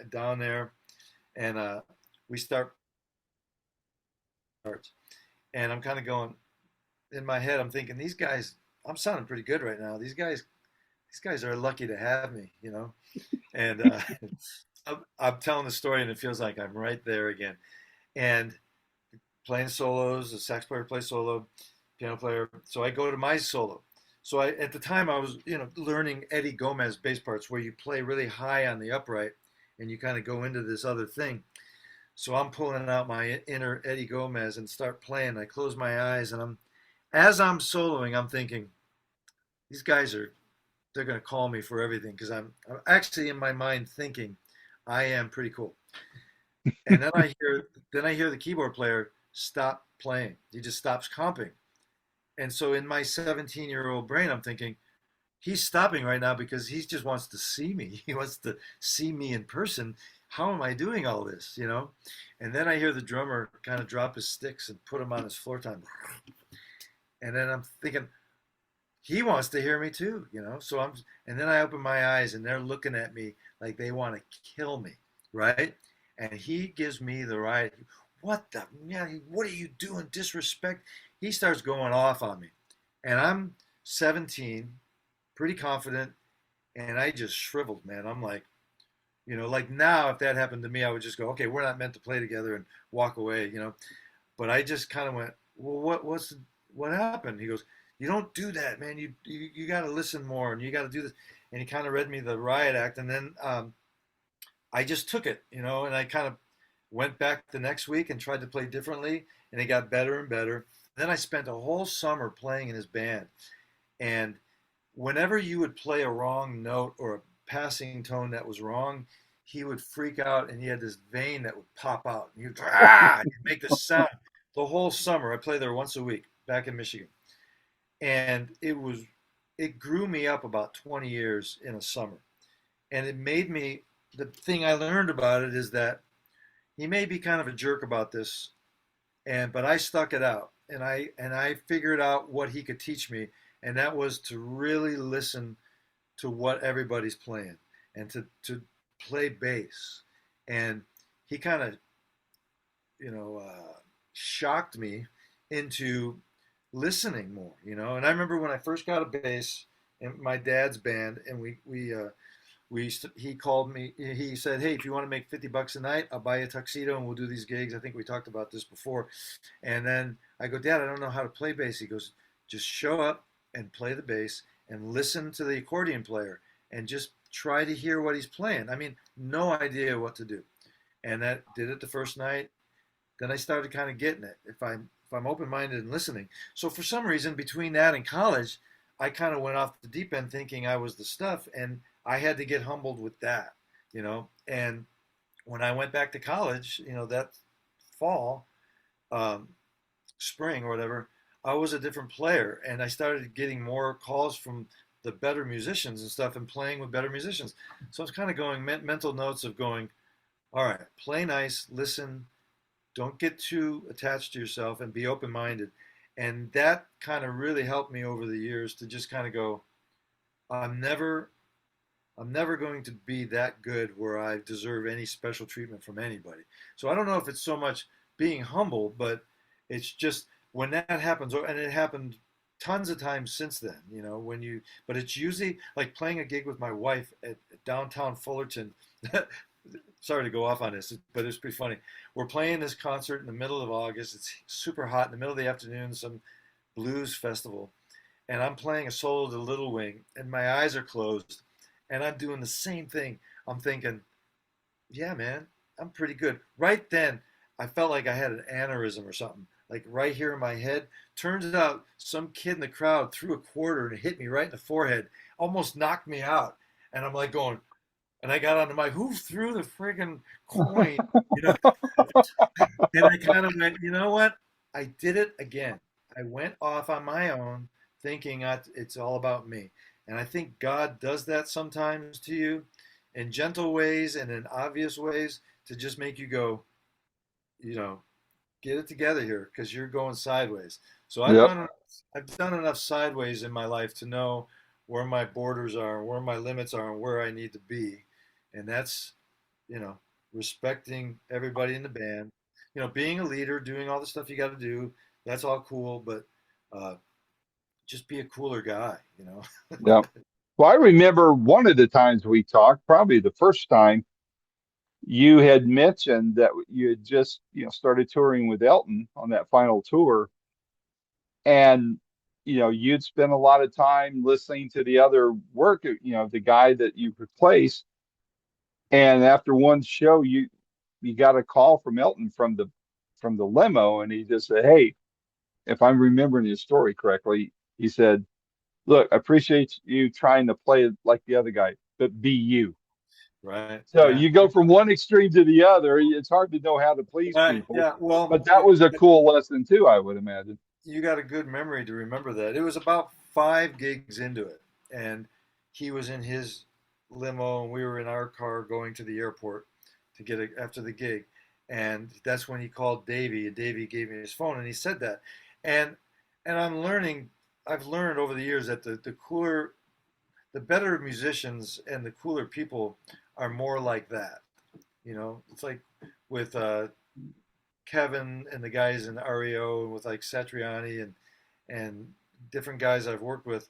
down there, and we start. And I'm kind of going in my head. I'm thinking these guys. I'm sounding pretty good right now. These guys are lucky to have me, And I'm telling the story, and it feels like I'm right there again. And playing solos, the sax player plays solo, piano player. So I go to my solo. So at the time I was, learning Eddie Gomez bass parts where you play really high on the upright and you kind of go into this other thing. So I'm pulling out my inner Eddie Gomez and start playing. I close my eyes and as I'm soloing, I'm thinking, these guys they're going to call me for everything because I'm actually in my mind thinking I am pretty cool. And then I hear the keyboard player stop playing. He just stops comping. And so in my 17-year-old brain, I'm thinking, he's stopping right now because he just wants to see me. He wants to see me in person. How am I doing all this? And then I hear the drummer kind of drop his sticks and put them on his floor tom. And then I'm thinking, he wants to hear me too. And then I open my eyes and they're looking at me like they want to kill me, right? And he gives me the right. What are you doing? Disrespect. He starts going off on me. And I'm 17, pretty confident, and I just shriveled, man. I'm like now, if that happened to me, I would just go, okay, we're not meant to play together and walk away. But I just kind of went, well, what happened? He goes, you don't do that, man. You got to listen more, and you got to do this. And he kind of read me the riot act, and then I just took it, and I kind of went back the next week and tried to play differently, and it got better and better. Then I spent a whole summer playing in his band, and whenever you would play a wrong note or a passing tone that was wrong, he would freak out, and he had this vein that would pop out, and he'd make this sound the whole summer. I played there once a week back in Michigan, and it grew me up about 20 years in a summer, and it made me. The thing I learned about it is that he may be kind of a jerk about this, but I stuck it out, and I figured out what he could teach me, and that was to really listen to what everybody's playing and to play bass. And he kind of shocked me into listening more. And I remember when I first got a bass in my dad's band, and he called me. He said, "Hey, if you want to make $50 a night, I'll buy you a tuxedo and we'll do these gigs." I think we talked about this before. And then I go, "Dad, I don't know how to play bass." He goes, "Just show up and play the bass and listen to the accordion player and just try to hear what he's playing." I mean, no idea what to do. And that did it the first night. Then I started kind of getting it if I'm open-minded and listening. So for some reason, between that and college, I kind of went off the deep end thinking I was the stuff, and I had to get humbled with that. And when I went back to college, that fall, spring or whatever, I was a different player, and I started getting more calls from the better musicians and stuff, and playing with better musicians. So I was kind of going mental notes of going, all right, play nice, listen, don't get too attached to yourself, and be open-minded. And that kind of really helped me over the years to just kind of go, I'm never going to be that good where I deserve any special treatment from anybody. So I don't know if it's so much being humble, but it's just when that happens, and it happened tons of times since then, but it's usually like playing a gig with my wife at downtown Fullerton. Sorry to go off on this, but it's pretty funny. We're playing this concert in the middle of August. It's super hot in the middle of the afternoon, some blues festival. And I'm playing a solo to Little Wing, and my eyes are closed. And I'm doing the same thing. I'm thinking, yeah, man, I'm pretty good. Right then, I felt like I had an aneurysm or something, like right here in my head. Turns out some kid in the crowd threw a quarter and it hit me right in the forehead, almost knocked me out. And I'm like going, and I got on the mic, who threw the friggin' coin? And I kind of went, you know what? I did it again. I went off on my own thinking it's all about me. And I think God does that sometimes to you in gentle ways and in obvious ways to just make you go, get it together here because you're going sideways. So Yep. I've done enough sideways in my life to know where my borders are, where my limits are, and where I need to be. And that's, respecting everybody in the band, being a leader, doing all the stuff you got to do. That's all cool, but just be a cooler guy. Yep. Well, I remember one of the times we talked, probably the first time, you had mentioned that you had just, started touring with Elton on that final tour, and you'd spent a lot of time listening to the other work, the guy that you replaced, and after one show, you got a call from Elton from the limo, and he just said, "Hey, if I'm remembering his story correctly, he said, look, I appreciate you trying to play like the other guy, but be you." Right. So Yeah. you go from one extreme to the other. It's hard to know how to please Right. people, Yeah. Well, but that was a cool lesson too, I would imagine. you got a good memory to remember that. It was about 5 gigs into it, and he was in his limo, and we were in our car going to the airport to get after the gig, and that's when he called Davey, and Davey gave me his phone, and he said that, and I'm learning. I've learned over the years that the cooler, the better musicians and the cooler people are more like that. It's like with Kevin and the guys in REO, and with like Satriani and different guys I've worked with.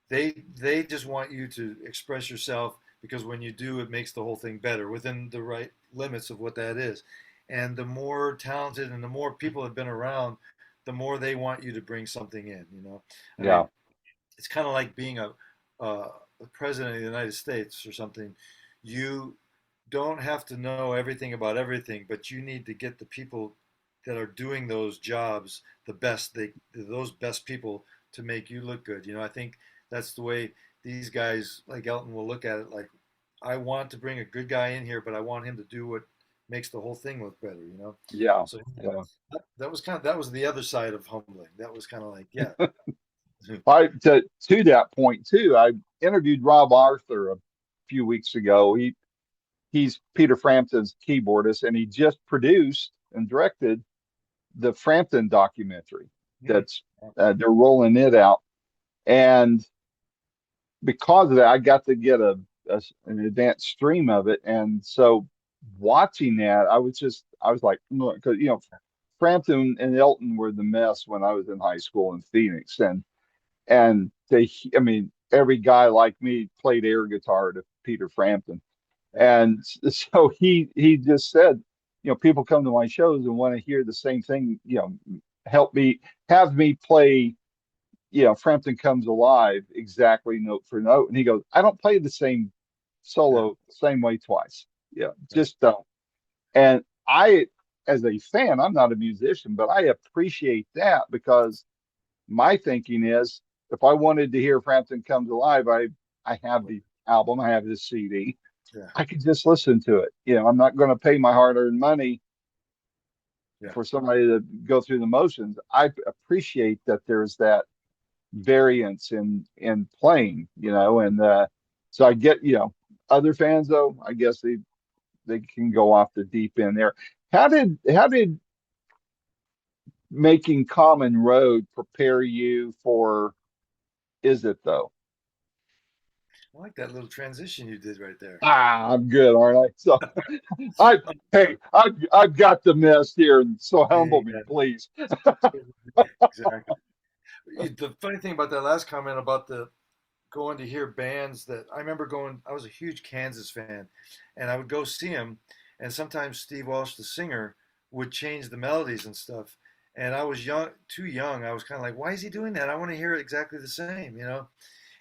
They just want you to express yourself, because when you do, it makes the whole thing better within the right limits of what that is. And the more talented and the more people have been around, the more they want you to bring something in. I Yeah, mean, it's kind of like being a president of the United States or something. You don't have to know everything about everything, but you need to get the people that are doing those jobs the best those best people to make you look good. I think that's the way these guys like Elton will look at it. Like, I want to bring a good guy in here, but I want him to do what makes the whole thing look better. yeah, So yeah. that was the other side of humbling. That was kind of like, yeah. I to that point too. I interviewed Rob Arthur a few weeks ago. He's Peter Frampton's keyboardist, and he just produced and directed the Frampton documentary. Hmm. That's they're rolling it out, and because of that, I got to get an advanced stream of it, and so watching that, I was like, because Frampton and Elton were the mess when I was in high school in Phoenix, and I mean, every guy like me played air guitar to Peter Frampton, Yeah. and so he just said, people come to my shows and want to hear the same thing, help me have me play, Frampton Comes Alive exactly note for note. And he goes, I don't play the same Yeah. solo same way twice. Yeah, Yeah. just don't. And I, as a fan, I'm not a musician, but I appreciate that, because my thinking is, if I wanted to hear Frampton Comes Alive, I have the album, I have the CD. Yeah. I could just listen to it. I'm not going to pay my hard-earned money Yeah. for somebody to go through the motions. I appreciate that there's that variance in playing, and so I get, other fans though, I guess they can go off the deep end there. How did making Common Road prepare you for Is It Though? I like that little transition you did right there. I'm good, aren't I? So I hey, I've got the mess here, and so humble me, Yeah, please. exactly. The funny thing about that last comment about the going to hear bands, that I remember going, I was a huge Kansas fan, and I would go see him, and sometimes Steve Walsh, the singer, would change the melodies and stuff. And I was young, too young. I was kind of like, why is he doing that? I want to hear it exactly the same.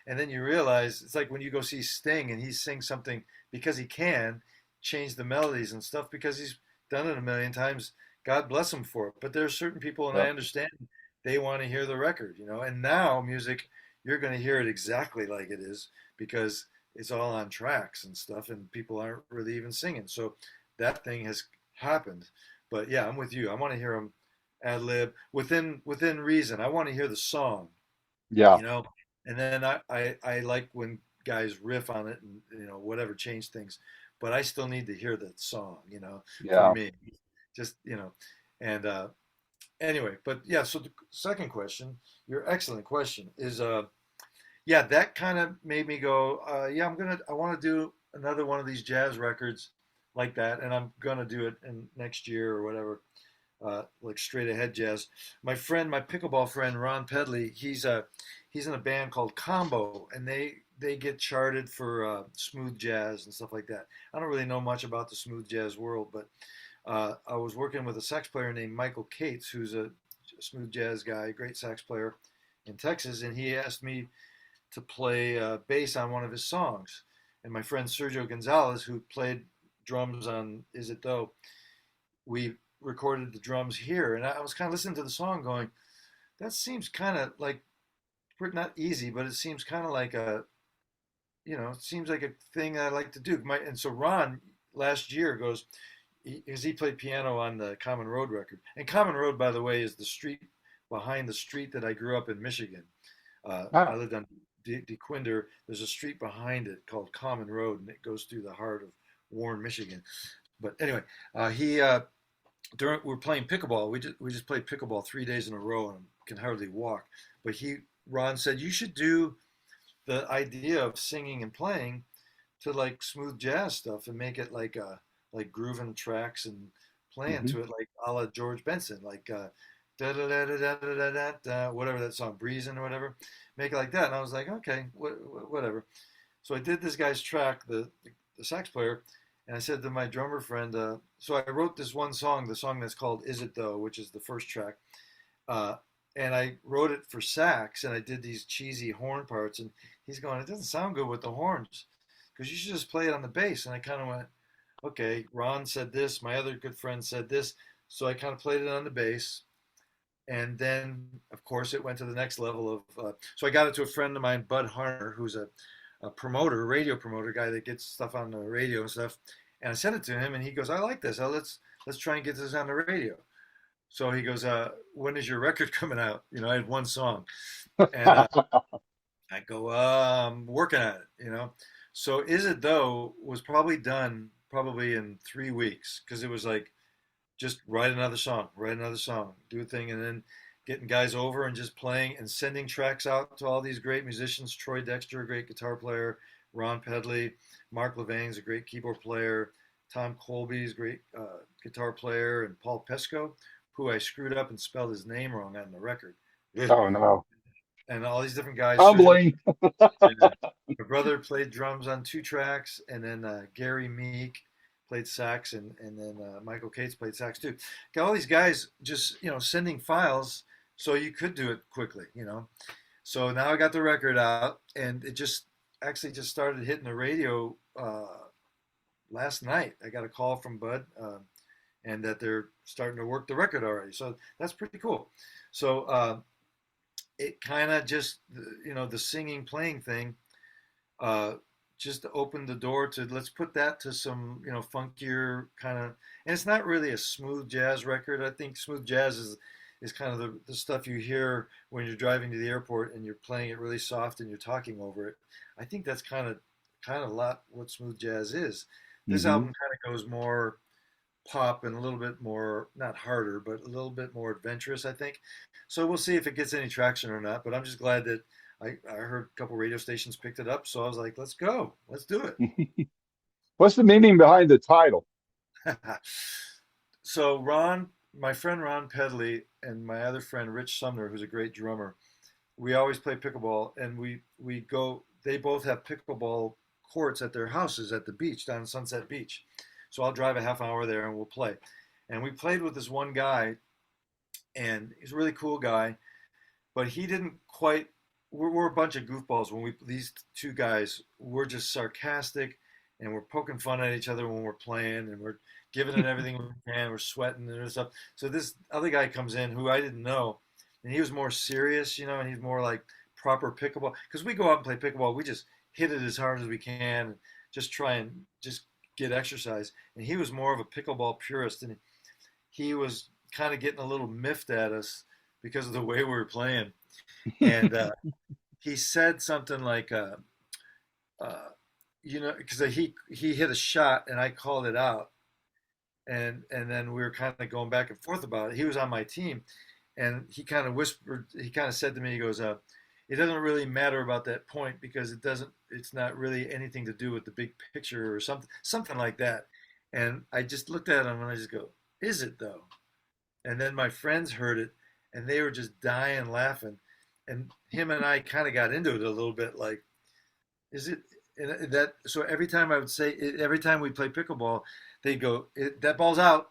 And then you realize it's like when you go see Sting and he sings something because he can change the melodies and stuff because he's done it a million times. God bless him for it. But there are certain people, and Yeah, I understand, they want to hear the record. And now music, you're going to hear it exactly like it is because it's all on tracks and stuff, and people aren't really even singing. So that thing has happened. But yeah, I'm with you. I want to hear them ad lib within reason. I want to hear the song yeah, you know. And then I like when guys riff on it and whatever change things, but I still need to hear the song, for yeah, me, just and anyway, but yeah. So the second question, your excellent question, is yeah, that kind of made me go, yeah, I want to do another one of these jazz records like that, and I'm gonna do it in next year or whatever, like straight ahead jazz. My pickleball friend Ron Pedley, he's in a band called Combo, and they get charted for smooth jazz and stuff like that. I don't really know much about the smooth jazz world, but I was working with a sax player named Michael Cates, who's a smooth jazz guy, great sax player in Texas, and he asked me to play bass on one of his songs. And my friend Sergio Gonzalez, who played drums on Is It Though, we recorded the drums here. And I was kind of listening to the song going, that seems kind of like, not easy, but it seems kind of like it seems like a thing I like to do. And so Ron last year goes, because he played piano on the Common Road record. And Common Road, by the way, is the street behind the street that I grew up in Michigan. I Ah, lived on DeQuinder. There's a street behind it called Common Road, and it goes through the heart of Warren, Michigan. But anyway, he we're playing pickleball. We just played pickleball 3 days in a row and can hardly walk. But Ron said you should do the idea of singing and playing to like smooth jazz stuff and make it like grooving tracks and playing mhm. to it like a la George Benson, like da da da da da da da da, whatever that song, Breezin' or whatever. Make it like that, and I was like, okay, whatever. So I did this guy's track, the sax player, and I said to my drummer friend, so I wrote this one song, the song that's called "Is It Though," which is the first track, uh, and I wrote it for sax, and I did these cheesy horn parts, and he's going, it doesn't sound good with the horns, because you should just play it on the bass, and I kind of went, okay, Ron said this, my other good friend said this, so I kind of played it on the bass, and then of course it went to the next level of. So I got it to a friend of mine, Bud Harner, who's a promoter, a radio promoter guy that gets stuff on the radio and stuff, and I sent it to him, and he goes, I like this. Let's try and get this on the radio. So he goes, when is your record coming out? I had one song, and I go, I'm working on it. So Is It Though was probably done probably in 3 weeks because it was like just write another song, do a thing, and then getting guys over and just playing and sending tracks out to all these great musicians. Troy Dexter, a great guitar player, Ron Pedley, Mark Levain's a great keyboard player, Tom Colby's a great guitar player, and Paul Pesco, who I screwed up and spelled his name wrong on the record. Oh no. And all these different guys. Sergio, Humbling. my brother played drums on 2 tracks, and then Gary Meek played sax, and then Michael Cates played sax too. Got all these guys just sending files so you could do it quickly. So now I got the record out, and it just actually just started hitting the radio last night. I got a call from Bud, and that they're starting to work the record already. So that's pretty cool. So it kind of just the singing playing thing just opened the door to let's put that to some funkier kind of, and it's not really a smooth jazz record. I think smooth jazz is kind of the stuff you hear when you're driving to the airport and you're playing it really soft and you're talking over it. I think that's kind of a lot what smooth jazz is. This Hmm. album kind of goes more pop and a little bit more, not harder, but a little bit more adventurous, I think. So we'll see if it gets any traction or not. But I'm just glad that I heard a couple radio stations picked it up. So I was like, let's go. Let's do What's the meaning behind the title? it. So my friend Ron Pedley and my other friend Rich Sumner, who's a great drummer, we always play pickleball, and we go. They both have pickleball courts at their houses at the beach down Sunset Beach. So I'll drive a half hour there and we'll play. And we played with this one guy, and he's a really cool guy, but he didn't quite. We're a bunch of goofballs when these two guys. We're just sarcastic, and we're poking fun at each other when we're playing, and we're giving it everything we can. We're sweating and stuff. So this other guy comes in who I didn't know, and he was more serious, and he's more like proper pickleball. Because we go out and play pickleball, we just hit it as hard as we can, and just try and just get exercise. And he was more of a pickleball purist, and he was kind of getting a little miffed at us because of the way we were playing. And he said something like, uh, because he hit a shot and I called it out, and then we were kind of going back and forth about it. He was on my team, and he kind of whispered. He kind of said to me, he goes, "It doesn't really matter about that point because it doesn't. It's not really anything to do with the big picture or something like that." And I just looked at him and I just go, "Is it though?" And then my friends heard it, and they were just dying laughing. and him and I kind of got into it a little bit. Like, is it that? So every time I would say, every time we play pickleball, they'd go, "That ball's out."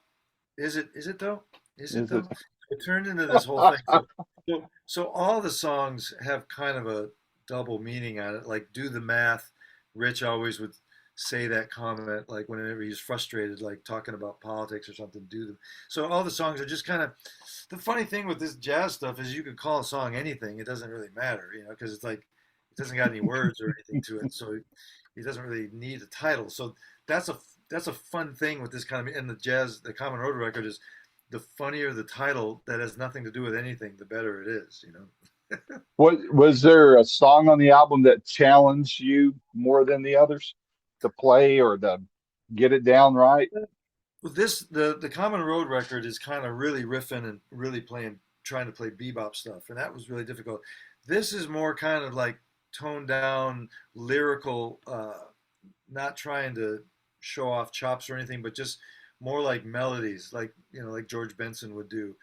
Is it? Is it though? Is it Is it? though? It turned into this whole thing. So all the songs have kind of a double meaning on it. Like, do the math. Rich always would say that comment, like whenever he's frustrated, like talking about politics or something. Do them. So all the songs are just kind of. The funny thing with this jazz stuff is you could call a song anything. It doesn't really matter, because it's like it doesn't got any words or anything to it. So it doesn't really need a title. So that's a that's a fun thing with this kind of, and the jazz, the Common Road record is the funnier the title that has nothing to do with anything, the better it is. What was there a song on the album that challenged you more than the others to play or to get it down right? Well, the Common Road record is kind of really riffing and really trying to play bebop stuff, and that was really difficult. This is more kind of like toned down, lyrical, not trying to show off chops or anything, but just more like melodies, like like George Benson would do.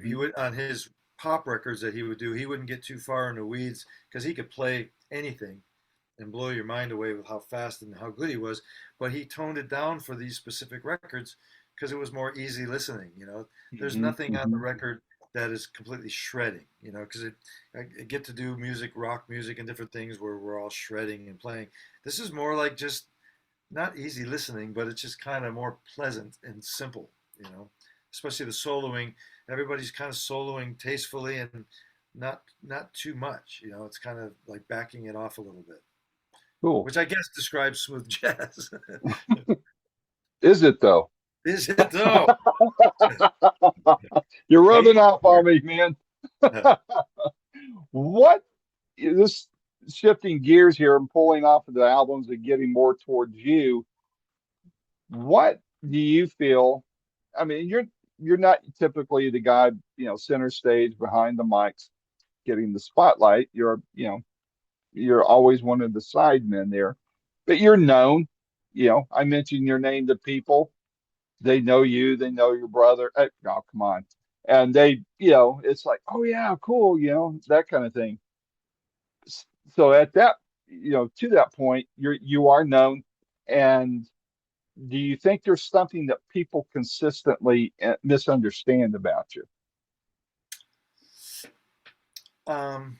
He Hmm. would on his pop records that he would do. He wouldn't get too far in the weeds because he could play anything and blow your mind away with how fast and how good he was. But he toned it down for these specific records because it was more easy listening. There's Hmm. nothing on the Hmm. record that is completely shredding. Because I get to do music, rock music, and different things where we're all shredding and playing. This is more like just not easy listening, but it's just kind of more pleasant and simple. You know, Especially the soloing. Everybody's kind of soloing tastefully and not too much. It's kind of like backing it off a little bit, Cool. which I guess describes smooth jazz. Is it though? Is it though? You're rubbing Hey, off on me, man. What this shifting gears here and pulling off of the albums and getting more towards you, what do you feel? I mean, you're not typically the guy, center stage behind the mics getting the spotlight. You're always one of the side men there, but you're known. I mentioned your name to people. They know you, they know your brother. Oh, come on. And it's like, oh yeah, cool, that kind of thing. So at that, to that point, you are known. And do you think there's something that people consistently misunderstand about you? um,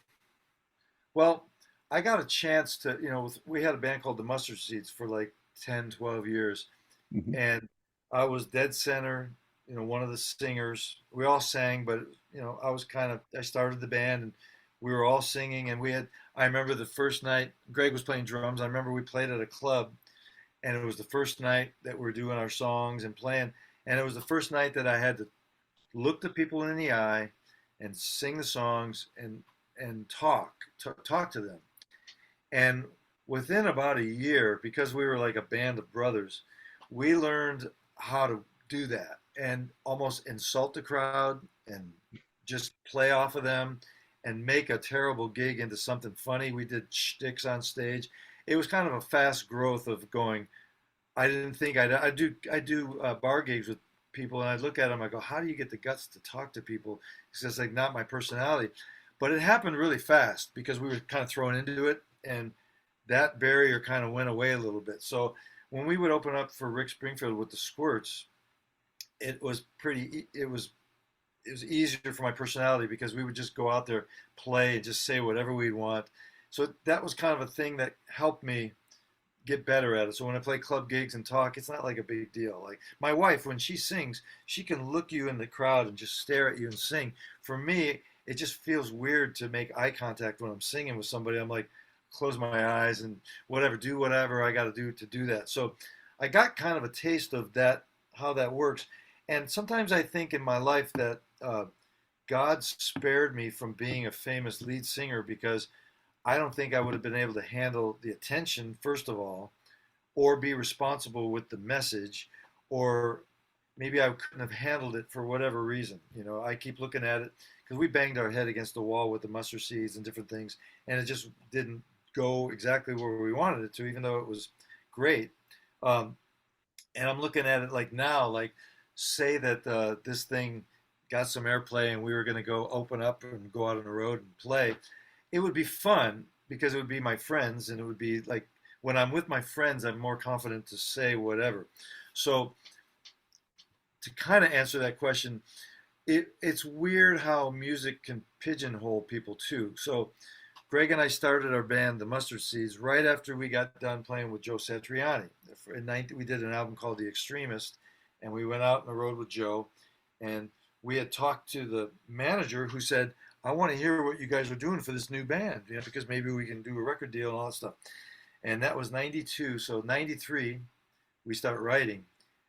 well, I got a chance to, we had a band called the Mustard Seeds for like 10, 12 years, Hmm. and I was dead center, one of the singers. We all sang, but I started the band and we were all singing and I remember the first night Greg was playing drums. I remember we played at a club and it was the first night that we were doing our songs and playing. And it was the first night that I had to look the people in the eye and sing the songs and talk to them. And within about a year, because we were like a band of brothers, we learned how to do that and almost insult the crowd and just play off of them and make a terrible gig into something funny. We did shticks on stage. It was kind of a fast growth of going. I didn't think I do bar gigs with people, and I look at them. I go, "How do you get the guts to talk to people?" It's just like not my personality, but it happened really fast because we were kind of thrown into it, and that barrier kind of went away a little bit. So when we would open up for Rick Springfield with the Squirts, it was pretty. It was easier for my personality because we would just go out there, play, and just say whatever we'd want. So that was kind of a thing that helped me get better at it. So when I play club gigs and talk, it's not like a big deal. Like my wife, when she sings, she can look you in the crowd and just stare at you and sing. For me, it just feels weird to make eye contact when I'm singing with somebody. I'm like, close my eyes and whatever, do whatever I got to do that. So I got kind of a taste of that, how that works. And sometimes I think in my life that God spared me from being a famous lead singer because I don't think I would have been able to handle the attention, first of all, or be responsible with the message, or maybe I couldn't have handled it for whatever reason. I keep looking at it because we banged our head against the wall with the mustard seeds and different things, and it just didn't go exactly where we wanted it to, even though it was great. Um, and I'm looking at it like now, like say that this thing got some airplay and we were going to go open up and go out on the road and play, it would be fun because it would be my friends, and it would be like when I'm with my friends, I'm more confident to say whatever. So to kind of answer that question, it's weird how music can pigeonhole people too. So Greg and I started our band, the Mustard Seeds, right after we got done playing with Joe Satriani. We did an album called The Extremist, and we went out on the road with Joe, and we had talked to the manager who said, I want to hear what you guys are doing for this new band, because maybe we can do a record deal and all that stuff. And that was 92. So 93, we start writing.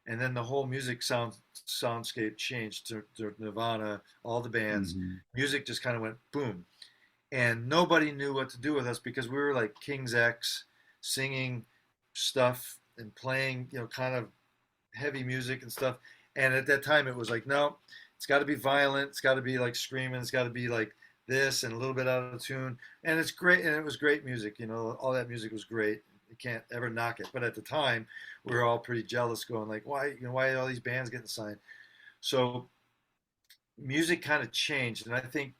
And then the whole music soundscape changed to Nirvana, all the bands. Mm-hmm. Music just kind of went boom. And nobody knew what to do with us because we were like King's X, singing stuff and playing, kind of heavy music and stuff. And at that time, it was like, no, it's got to be violent. It's got to be like screaming. It's got to be like this and a little bit out of tune. And it's great. And it was great music. All that music was great. You can't ever knock it. But at the time, we were all pretty jealous, going like, why are all these bands getting signed? So music kind of changed. And I think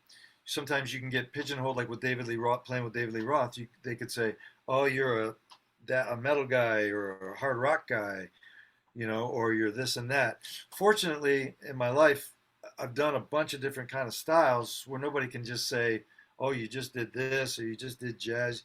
sometimes you can get pigeonholed, like with David Lee Roth, playing with David Lee Roth. They could say, oh, you're a metal guy or a hard rock guy, or you're this and that. Fortunately, in my life, I've done a bunch of different kind of styles where nobody can just say, oh, you just did this or you just did jazz.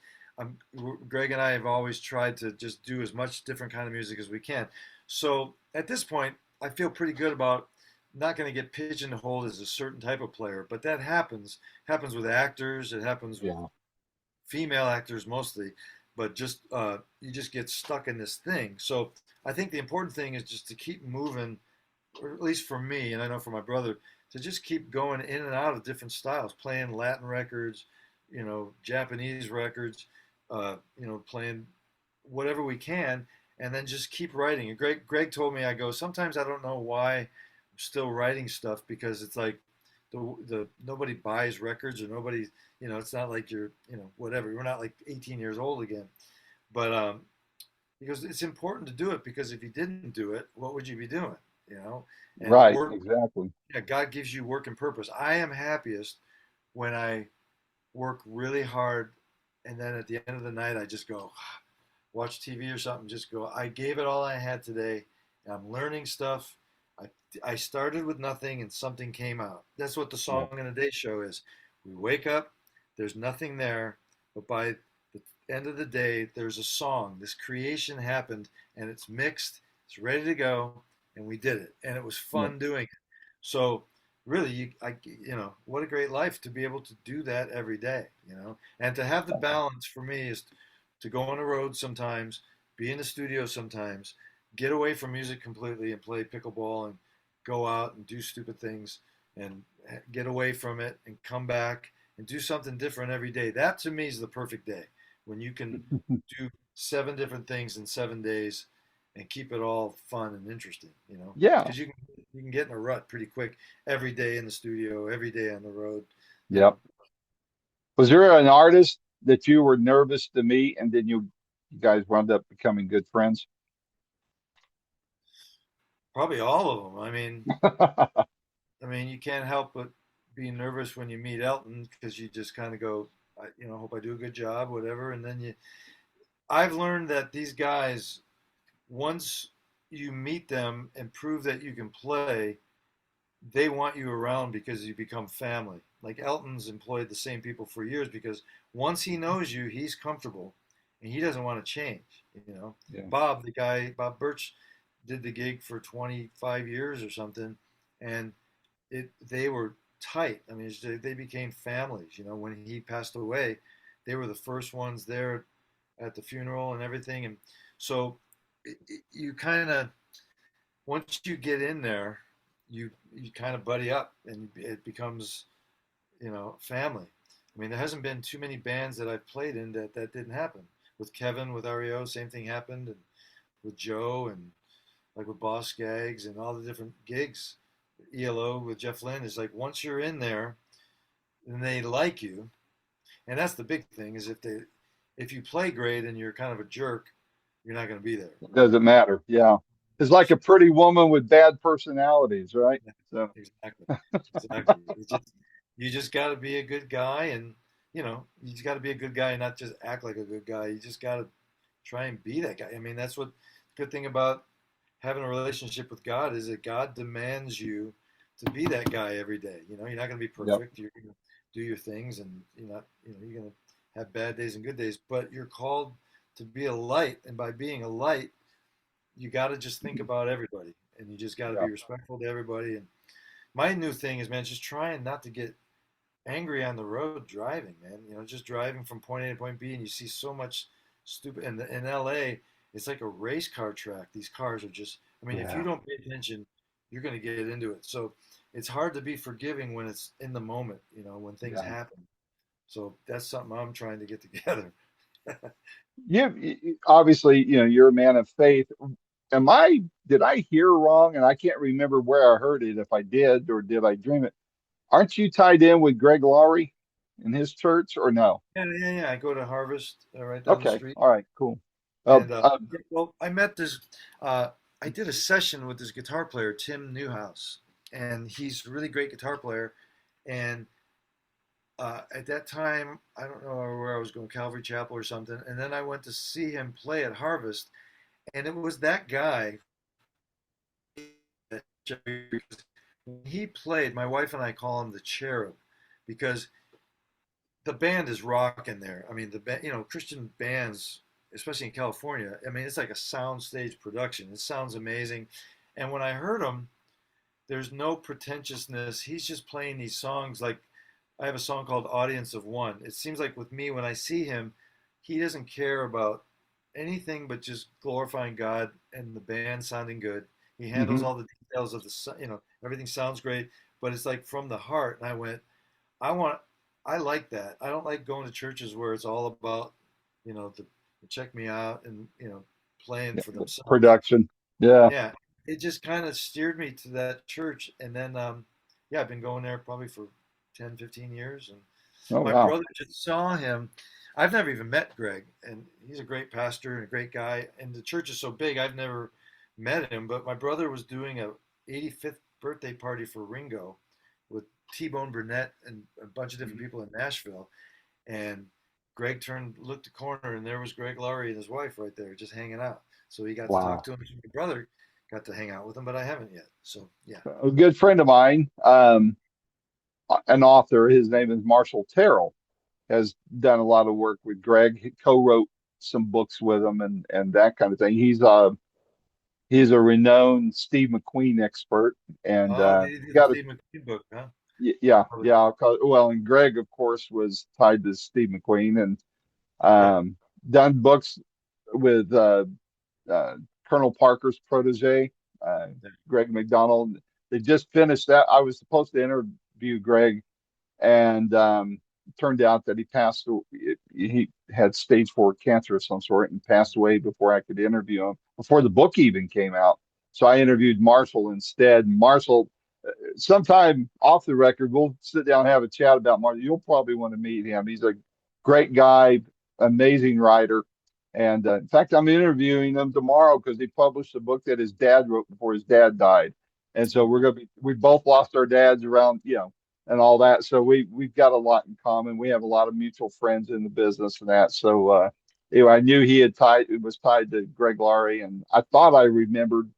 Greg and I have always tried to just do as much different kind of music as we can. So at this point, I feel pretty good about not going to get pigeonholed as a certain type of player, but that happens with actors. It happens with female actors mostly, but just you just get stuck in this thing. So I think the important thing is just to keep moving, or at least for me, and I know for my brother, to just keep going in and out of different styles, playing Latin records, Japanese records, playing whatever we can, and then just keep writing. And Greg told me, sometimes I don't know why I'm still writing stuff, because it's like the nobody buys records, or nobody, it's not like you're, whatever. We're not like 18 years old again, but because it's important to do it, because if you didn't do it, what would you be doing? And Right, work, exactly. yeah, God gives you work and purpose. I am happiest when I work really hard, and then at the end of the night, I just go watch TV or something. Just go, I gave it all I had today, and I'm learning stuff. I started with nothing, and something came out. That's what the Yeah. Song in a Day show is. We wake up, there's nothing there, but by the end of the day, there's a song. This creation happened, and it's mixed. It's ready to go, and we did it, and it was Yeah. fun doing it. So really, what a great life to be able to do that every day, and to have the balance for me is to go on the road sometimes, be in the studio sometimes, get away from music completely and play pickleball and go out and do stupid things and get away from it and come back and do something different every day. That to me is the perfect day, when you can do 7 different things in 7 days and keep it all fun and interesting, Yeah. because you can get in a rut pretty quick every day in the studio, every day on the road. Yep. Was there an artist that you were nervous to meet, and then you guys wound up becoming good friends? Probably all of them. I mean, you can't help but be nervous when you meet Elton, because you just kind of go, hope I do a good job, whatever. And then I've learned that these guys, once you meet them and prove that you can play, they want you around because you become family. Like Elton's employed the same people for years, because once he knows you, he's comfortable and he doesn't want to change. Yeah. Bob Birch, did the gig for 25 years or something, and they were tight. I mean, they became families. When he passed away, they were the first ones there at the funeral and everything. And so you kind of, once you get in there, you kind of buddy up, and it becomes, family. I mean, there hasn't been too many bands that I've played in that didn't happen. With Kevin, with REO, same thing happened, and with Joe, and like with Boss Skaggs and all the different gigs. ELO with Jeff Lynne is like, once you're in there, and they like you, and that's the big thing, is if you play great and you're kind of a jerk, you're not going to be there. It doesn't matter. Yeah. It's like a pretty woman with bad personalities, right? Yeah, So exactly, exactly. You just got to be a good guy, and you just got to be a good guy and not just act like a good guy. You just got to try and be that guy. I mean, that's what the good thing about having a relationship with God is that God demands you to be that guy every day. You're not going to be yep, perfect. You're going to do your things, and you're going to have bad days and good days. But you're called to be a light, and by being a light, you got to just think about everybody, and you just got to be yep, respectful to everybody. And my new thing is, man, just trying not to get angry on the road driving, man. Just driving from point A to point B, and you see so much stupid. And in LA, it's like a race car track. These cars are just, I mean, if you yeah, don't pay attention, you're going to get into it. So it's hard to be forgiving when it's in the moment, when things yeah. happen. So that's something I'm trying to get together. Obviously, you're a man of faith. Did I hear wrong? And I can't remember where I heard it, if I did or did I dream it. Aren't you tied in with Greg Laurie in his church or no? Yeah, yeah, yeah. I go to Harvest right down the Okay. street. All right, cool. Uh, And uh, yeah, well, I met this. I did a session with this guitar player, Tim Newhouse, and he's a really great guitar player. And at that time, I don't know where I was going, Calvary Chapel or something. And then I went to see him play at Harvest, and it was that guy. When he played, my wife and I call him the Cherub, because the band is rocking there. I mean, the band, Christian bands, especially in California. I mean, it's like a soundstage production. It sounds amazing. And when I heard him, there's no pretentiousness. He's just playing these songs. Like, I have a song called Audience of One. It seems like with me, when I see him, he doesn't care about anything but just glorifying God and the band sounding good. He handles mhm. all the details of everything sounds great, but it's like from the heart. And I went, I want, I like that. I don't like going to churches where it's all about, the check me out and, playing Yeah, for the themselves. production. Yeah. Yeah. It just kind of steered me to that church. And then, yeah, I've been going there probably for 10, 15 years. And Oh my wow. brother just saw him. I've never even met Greg, and he's a great pastor and a great guy. And the church is so big, I've never met him. But my brother was doing a 85th birthday party for Ringo with T-Bone Burnett and a bunch of different people in Nashville. And Greg looked the corner, and there was Greg Laurie and his wife right there, just hanging out. So he got to talk Wow. to him. My brother got to hang out with him, but I haven't yet. So yeah, A good friend of mine, an author, his name is Marshall Terrell, has done a lot of work with Greg. He co-wrote some books with him and that kind of thing. He's a renowned Steve McQueen expert, and oh, did he do the got a Steve McQueen book, huh? yeah, yeah. Well, and Greg, of course, was tied to Steve McQueen and Yeah, done books with uh, Colonel Parker's protege, yeah, Greg McDonald. They just finished that. I was supposed to interview Greg, and turned out that he passed. He had stage 4 cancer of some sort and passed away before I could interview him, before the book even came out. So I interviewed Marshall instead. Marshall, sometime off the record, we'll sit down and have a chat about Marshall. You'll probably want to meet him. He's a great guy, amazing writer. And in fact, I'm interviewing him tomorrow because he published a book that his dad wrote before his dad died. And so we both lost our dads around, and all that. So we've got a lot in common. We have a lot of mutual friends in the business and that. So anyway, I knew he was tied to Greg Laurie, and I thought I remembered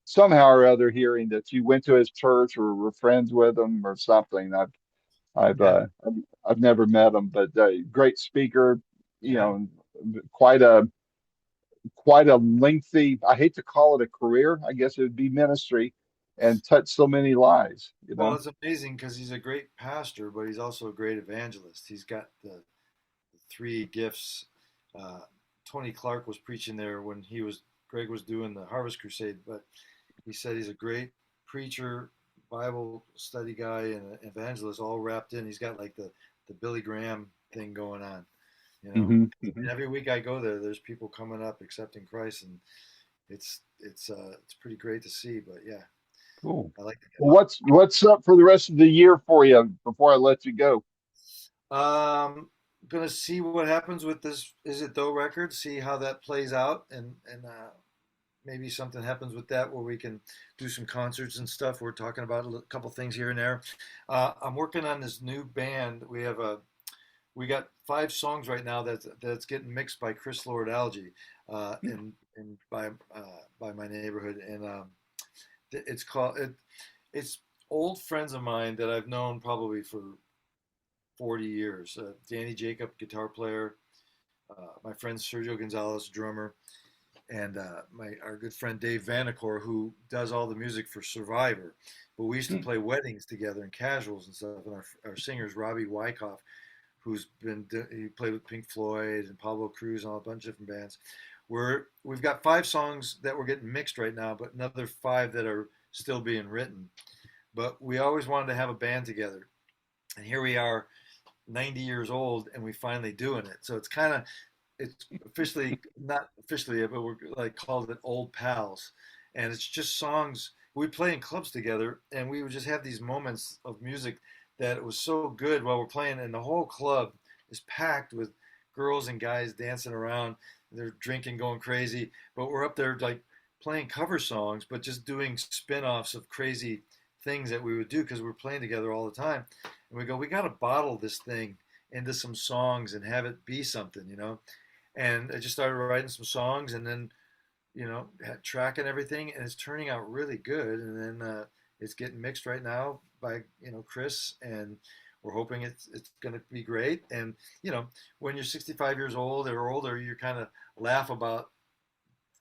somehow or other hearing that you went to his church or were friends with him or something. I've yeah, uh, I've, I've never met him, but great speaker. You yeah. know, quite a quite a lengthy. I hate to call it a career. I guess it would be ministry, and touched so many lives. Well, it's amazing because he's a great pastor, but he's also a great evangelist. He's got the three gifts. Uh, Tony Clark was preaching there when Greg was doing the Harvest Crusade, but he said he's a great preacher, Bible study guy, and an evangelist all wrapped in. He's got like the Billy Graham thing going on, you know. Hmm. And every week I go there, there's people coming up accepting Christ, and it's pretty great to see. But yeah, Cool. I like the Well, what's up for the rest of the year for you before I let you go? guy. Gonna see what happens with this Is It Though record, see how that plays out, and maybe something happens with that where we can do some concerts and stuff. We're talking about a couple things here and there. I'm working on this new band. We got 5 songs right now that's getting mixed by Chris Lord Alge, in by my neighborhood, and it's old friends of mine that I've known probably for 40 years. Danny Jacob, guitar player, my friend Sergio Gonzalez, drummer, and our good friend Dave Vanacore, who does all the music for Survivor. But we used to play weddings together and casuals and stuff. And our singer's Robbie Wyckoff, he played with Pink Floyd and Pablo Cruz and a bunch of different bands. We've got 5 songs that we're getting mixed right now, but another 5 that are still being written. But we always wanted to have a band together, and here we are, 90 years old, and we finally doing it. So it's officially not officially yet, but we're like called it Old Pals, and it's just songs we play in clubs together, and we would just have these moments of music that it was so good while we're playing, and the whole club is packed with girls and guys dancing around. They're drinking, going crazy, but we're up there like playing cover songs, but just doing spin-offs of crazy things that we would do because we're playing together all the time. And we go, we got to bottle this thing into some songs and have it be something, And I just started writing some songs, and then, tracking everything, and it's turning out really good. And then it's getting mixed right now by, Chris, and we're hoping it's going to be great. And, when you're 65 years old or older, you kind of laugh about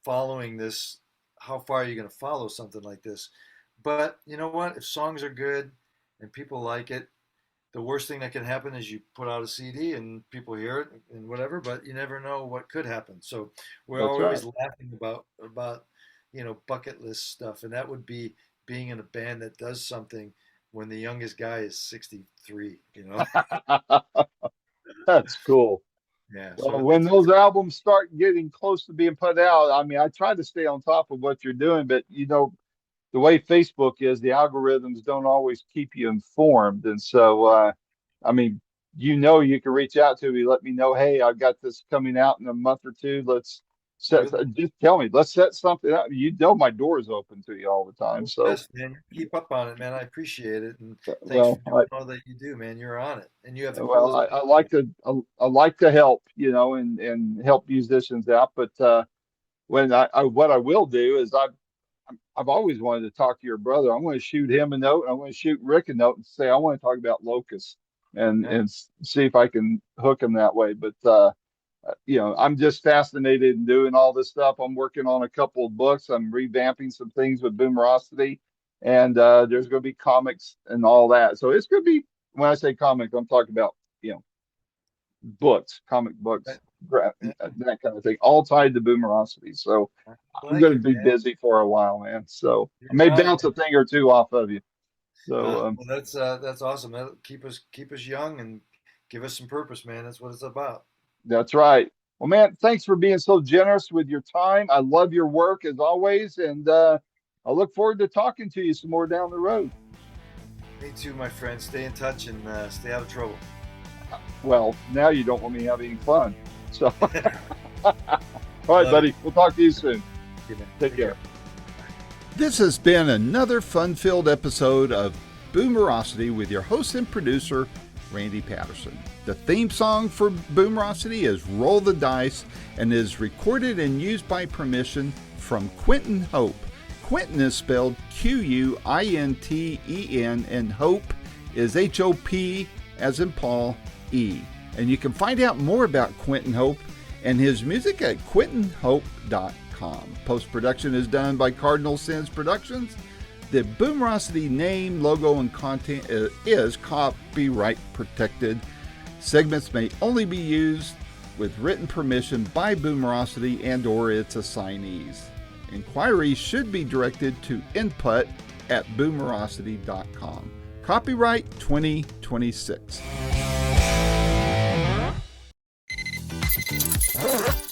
following this. How far are you going to follow something like this? But you know what? If songs are good and people like it, the worst thing that can happen is you put out a CD and people hear it and whatever, but you never know what could happen. So we're always laughing about bucket list stuff. And that would be being in a band that does something when the youngest guy is 63, That's cool. Yeah. Well, when those albums start getting close to being put out, I mean, I try to stay on top of what you're doing, but the way Facebook is, the algorithms don't always keep you informed. And so, I mean, you can reach out to me, let me know, hey, I've got this coming out in a month or two. Just tell me, let's set something up. My door is open to you all the time. So, yes, man, keep up on it, man. I appreciate it. And thanks for doing all that you do, man. You're on it. And you have the I like to help, and help musicians out. But what I will do is I've always wanted to talk to your brother. I'm going to shoot him a note. I'm going to shoot Rick a note and say I want to talk about Locust and see if I can hook him that way. But I'm just fascinated in doing all this stuff. I'm working on a couple of books. I'm revamping some things with Boomerocity, and there's going to be comics and all that. So it's going to be, when I say comic, I'm talking about books, comic books, that kind of thing, all tied to Boomerocity. So I'm going to be busy for a while, man. So I may bounce a thing or two off of you. So that's awesome. That'll keep us young and give us some purpose, man. That's what it's about. That's right. Well, man, thanks for being so generous with your time. I love your work as always, and I look forward to talking to you some more down the road. Me too, my friend. Stay in touch and stay out of trouble. Well, now you don't want me having fun. So, all right, buddy. We'll talk to you soon. Take care. This has been another fun-filled episode of Boomerocity with your host and producer, Randy Patterson. The theme song for Boomerocity is Roll the Dice and is recorded and used by permission from Quentin Hope. Quentin is spelled Quinten, and Hope is Hop as in Paul, E. And you can find out more about Quentin Hope and his music at quintenhope.com. Post-production is done by Cardinal Sins Productions. The Boomerocity name, logo, and content is copyright protected. Segments may only be used with written permission by Boomerocity and or its assignees. Inquiries should be directed to input@boomerocity.com. Copyright 2026.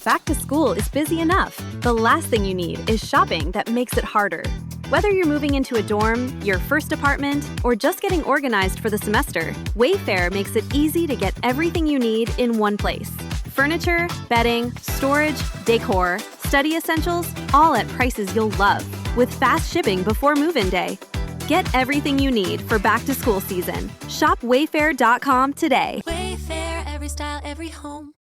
Back to school is busy enough. The last thing you need is shopping that makes it harder. Whether you're moving into a dorm, your first apartment, or just getting organized for the semester, Wayfair makes it easy to get everything you need in one place. Furniture, bedding, storage, decor, study essentials, all at prices you'll love, with fast shipping before move-in day. Get everything you need for back-to-school season. Shop Wayfair.com today. Wayfair, every style, every home.